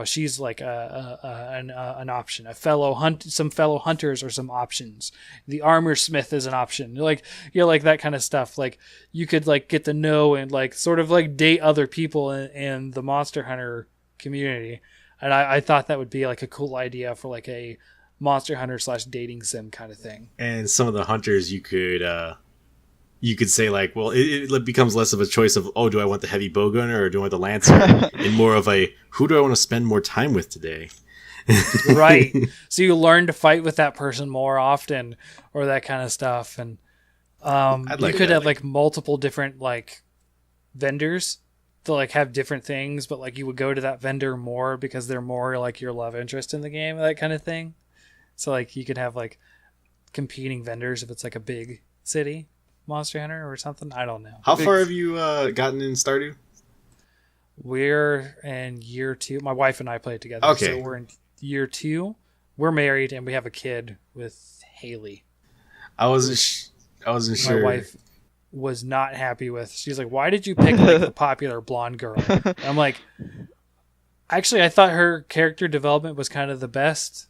She's like an option. Some fellow hunters are some options. The armor smith is an option. Like that kind of stuff. Like you could like get to know and like sort of like date other people in the Monster Hunter community. And I thought that would be like a cool idea for like a Monster Hunter / dating sim kind of thing. And some of the hunters you could say like, well, it becomes less of a choice of, oh, do I want the heavy bowgunner or do I want the lancer? And more of a, who do I want to spend more time with today? Right. So you learn to fight with that person more often or that kind of stuff. And you could have like multiple different like vendors to like have different things, but like you would go to that vendor more because they're more like your love interest in the game, that kind of thing. So like you could have like competing vendors if it's like a big city Monster Hunter or something. I don't know. How far have you gotten in Stardew? We're in year 2. My wife and I played together. Okay. So we're in year 2. We're married and we have a kid with Haley. I wasn't sure. My wife was not happy with. She's like, "Why did you pick like the popular blonde girl?" And I'm like, actually, I thought her character development was kind of the best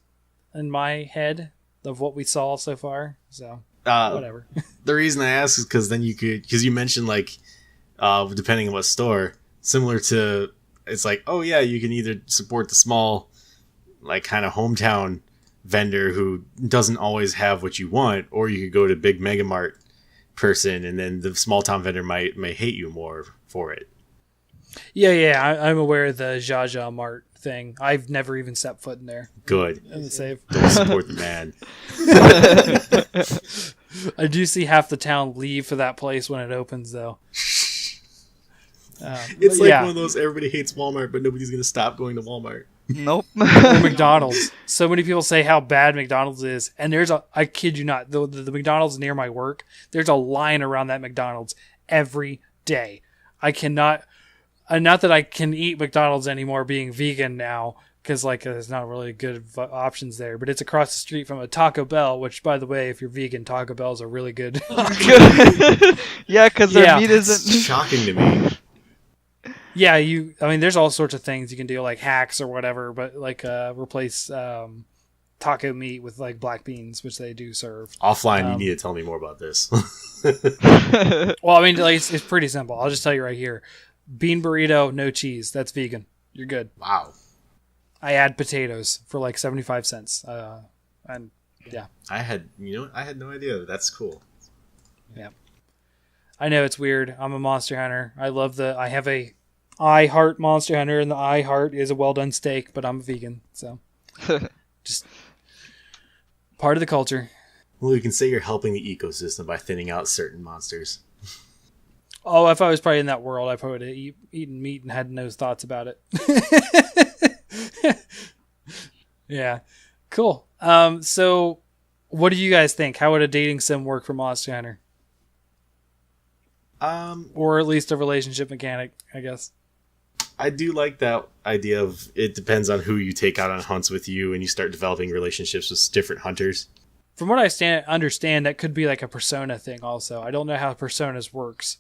in my head of what we saw so far. So whatever. The reason I ask is because then because you mentioned like, depending on what store, similar to, it's like, oh yeah, you can either support the small, like kind of hometown vendor who doesn't always have what you want, or you could go to big Mega Mart person, and then the small town vendor may hate you more for it. Yeah, I'm aware of the Jaja Mart thing. I've never even stepped foot in there. Good. In the save. Don't support the man. I do see half the town leave for that place when it opens, though. It's like one of those everybody hates Walmart, but nobody's going to stop going to Walmart. Nope. Or McDonald's. So many people say how bad McDonald's is, and I kid you not, the McDonald's near my work, there's a line around that McDonald's every day. I cannot, not that I can eat McDonald's anymore being vegan now, because like there's not really good options there, but it's across the street from a Taco Bell, which, by the way, if you're vegan, Taco Bell is a really good Yeah, because their meat isn't... It's shocking to me. Yeah, there's all sorts of things you can do, like hacks or whatever, but like replace taco meat with like black beans, which they do serve. Offline, you need to tell me more about this. Well, like, it's pretty simple. I'll just tell you right here. Bean burrito, no cheese. That's vegan. You're good. Wow. I add potatoes for like 75 cents. And yeah. I had no idea. That's cool. Yeah. I know it's weird. I'm a Monster Hunter. I have a I Heart Monster Hunter, and the I Heart is a well done steak, but I'm a vegan, so just part of the culture. Well, you can say you're helping the ecosystem by thinning out certain monsters. Oh, if I was probably in that world, I probably would have eaten meat and had no thoughts about it. Yeah. Cool. So what do you guys think? How would a dating sim work for Monster Hunter? Or at least a relationship mechanic, I guess. I do like that idea of it depends on who you take out on hunts with you, and you start developing relationships with different hunters. From what I understand, that could be like a persona thing also. I don't know how personas works.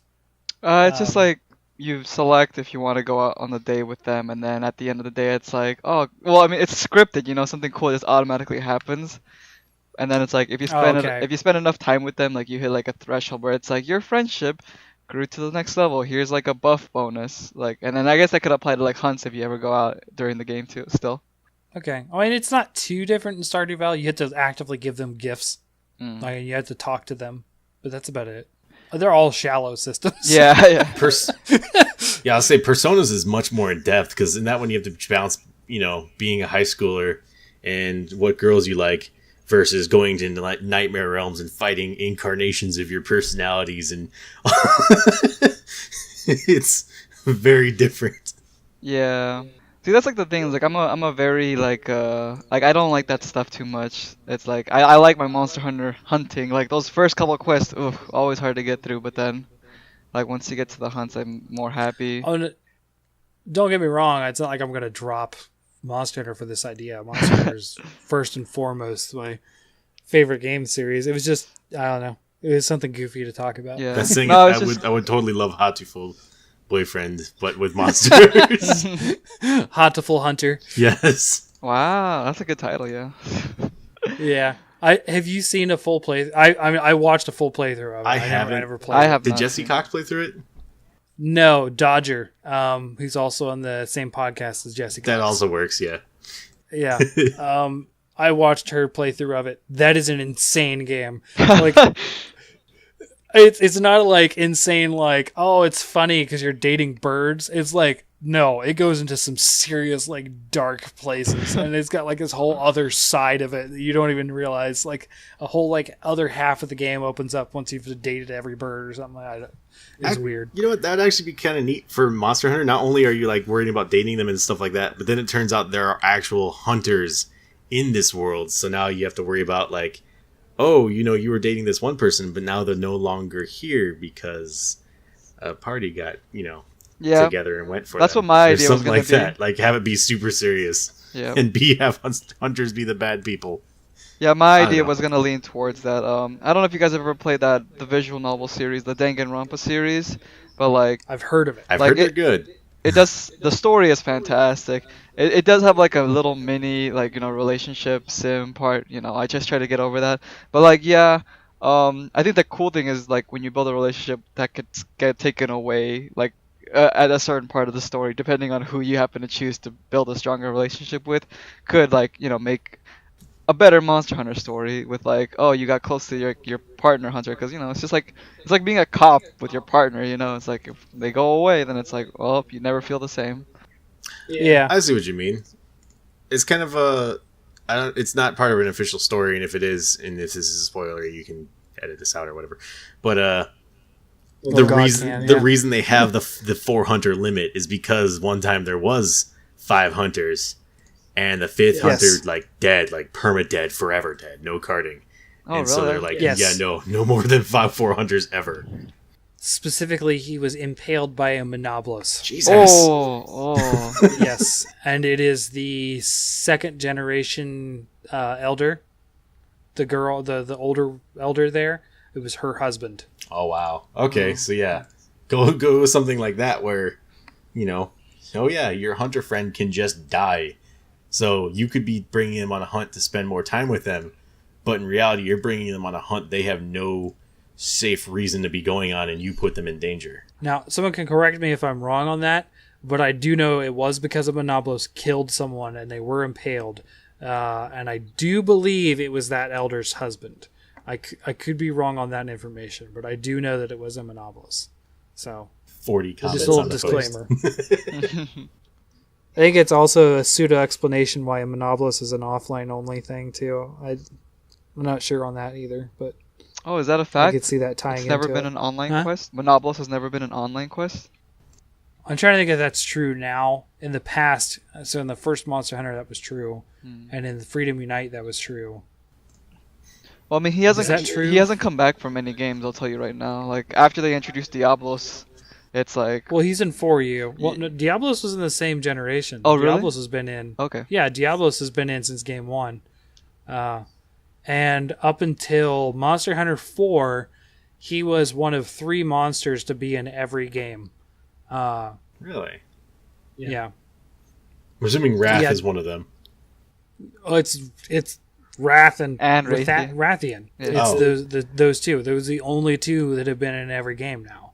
It's just like you select if you want to go out on the date with them, and then at the end of the day, it's like, oh, well, I mean, it's scripted, you know, something cool just automatically happens. And then it's like if you spend enough time with them, like you hit like a threshold where it's like your friendship grew to the next level. Here's like a buff bonus, like, and then I guess that could apply to like hunts if you ever go out during the game too. Still. Okay. I mean, it's not too different in Stardew Valley. You have to actively give them gifts. Like you have to talk to them, but that's about it. They're all shallow systems. Yeah. Yeah, I'll say Personas is much more in depth because in that one you have to balance, you know, being a high schooler and what girls you like versus going into like nightmare realms and fighting incarnations of your personalities, and it's very different. Yeah. See, that's like the thing. Is like I'm a very like I don't like that stuff too much. It's like I like my Monster Hunter hunting. Like those first couple of quests, always hard to get through. But then, like once you get to the hunts, I'm more happy. Oh, no, don't get me wrong. It's not like I'm gonna drop Monster Hunter for this idea. Monster Hunter is first and foremost my favorite game series. It was just I don't know. It was something goofy to talk about. Yeah. That's saying No, I would totally love Hatuful Boyfriend, but with monsters. Hatuful Hunter. Yes. Wow, that's a good title. Yeah. Yeah. Have you seen a full play? I mean, I watched a full playthrough of it. I haven't. I never played. I have. Did Jesse Cox play through it? No, Dodger. Who's also on the same podcast as Jesse Cox. That also works. Yeah. Yeah. I watched her playthrough of it. That is an insane game. Like, it's not like insane. Like, oh, it's funny because you're dating birds. It's like, no, it goes into some serious like dark places, and it's got like this whole other side of it that you don't even realize. Like a whole like other half of the game opens up once you've dated every bird or something like that. It's weird. You know what? That'd actually be kind of neat for Monster Hunter. Not only are you like worrying about dating them and stuff like that, but then it turns out there are actual hunters in this world. So now you have to worry about like, oh, you know, you were dating this one person, but now they're no longer here because a party got, you know, together and went for that's them. what my or idea was something gonna like be. that. Like have it be super serious. Yeah. And have hunters be the bad people. Yeah, my idea know. was gonna lean towards that. I don't know if you guys ever played the visual novel series, the Danganronpa series, but like I've heard of it. I've like heard they're good. it does. The story is fantastic. It does have like a little mini like, you know, relationship sim part. You know, I just try to get over that. But like yeah, I think the cool thing is like when you build a relationship that could get taken away like at a certain part of the story, depending on who you happen to choose to build a stronger relationship with, could like, you know, make a better Monster Hunter story with like, oh, you got close to your partner hunter, because you know it's like being a cop with your partner. You know, it's like if they go away, then it's like, well, you never feel the same. Yeah. I see what you mean. It's kind of it's not part of an official story, and if it is, and if this is a spoiler, you can edit this out or whatever. But the reason they have the 4 hunter limit is because one time there was 5 hunters, and the 5th hunter like dead, like perma dead, forever dead, no carding. Oh, and really? so they're like, Yes. yeah, no more than 4 hunters ever. Specifically, he was impaled by a Monoblos. Jesus. Oh. Yes, and it is the second generation elder. The girl, the older elder there, it was her husband. Oh wow. Okay, so yeah, go with something like that where, you know, oh yeah, your hunter friend can just die, so you could be bringing them on a hunt to spend more time with them, but in reality, you're bringing them on a hunt they have no safe reason to be going on, and you put them in danger. Now, someone can correct me if I'm wrong on that, but I do know it was because a Monoblos killed someone and they were impaled, and I do believe it was that elder's husband. I could be wrong on that information, but I do know that it was a Monoblos. So 40 comments just a little on the disclaimer. post. I think it's also a pseudo explanation why a Monoblos is an offline only thing too. I'm not sure on that either, but Oh, is that a I fact? could see that tying It's never into been it. an online Huh? quest? Monoblos has never been an online quest? I'm trying to think if that's true now. In the past, so in the first Monster Hunter, that was true, and in the Freedom Unite, that was true. Well, I mean, he hasn't. Is that true? He hasn't come back from many games. I'll tell you right now. Like after they introduced Diablos, it's like. Well, he's in 4U. Well, no, Diablos was in the same generation. Oh, really? Diablos has been in. Okay. Yeah, Diablos has been in since game 1, and up until Monster Hunter 4, he was one of 3 monsters to be in every game. Really? Yeah. I'm assuming Wrath is one of them. Oh, it's Wrath and Rathian. Rathian. Yeah. It's those two. Those are the only 2 that have been in every game now.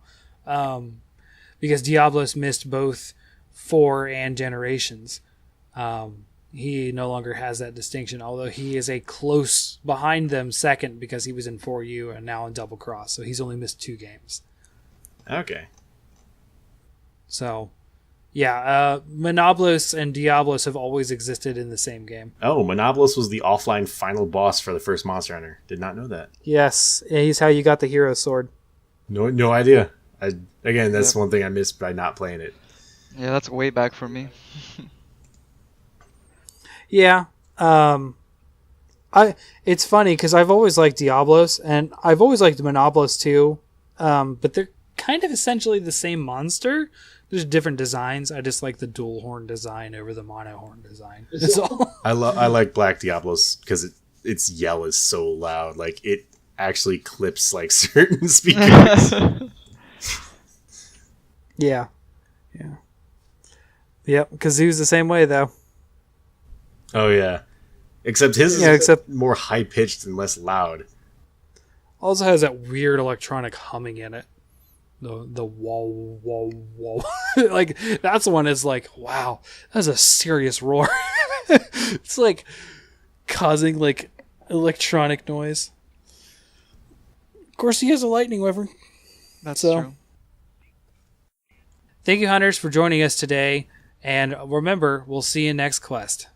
Because Diablos missed both 4 and Generations. He no longer has that distinction, although he is a close behind them second because he was in 4U and now in Double Cross. So he's only missed 2 games. Okay. So, yeah, Monoblos and Diablos have always existed in the same game. Oh, Monoblos was the offline final boss for the first Monster Hunter. Did not know that. Yes, he's how you got the hero sword. No idea. That's one thing I missed by not playing it. Yeah, that's way back for me. Yeah, it's funny because I've always liked Diablos and I've always liked Monoblos too, but they're kind of essentially the same monster. There's different designs. I just like the dual horn design over the mono horn design. That's all. I like Black Diablos because its yell is so loud. Like it actually clips like certain speakers. Yeah. Yep. Kazoo's the same way though. Oh yeah, except his is more high pitched and less loud. Also has that weird electronic humming in it. The whoa whoa whoa. Like that's the one that's like, wow, that's a serious roar. It's like causing like electronic noise. Of course, he has a lightning wyvern. That's true. Thank you, hunters, for joining us today, and remember, we'll see you next quest.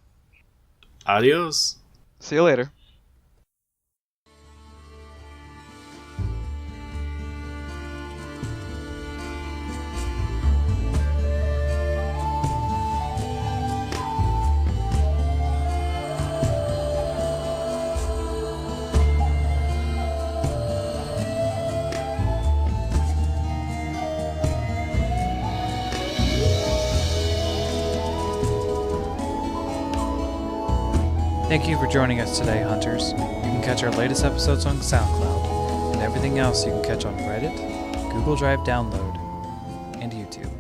Adios. See you later. Thank you for joining us today, hunters. You can catch our latest episodes on SoundCloud, and everything else you can catch on Reddit, Google Drive Download, and YouTube.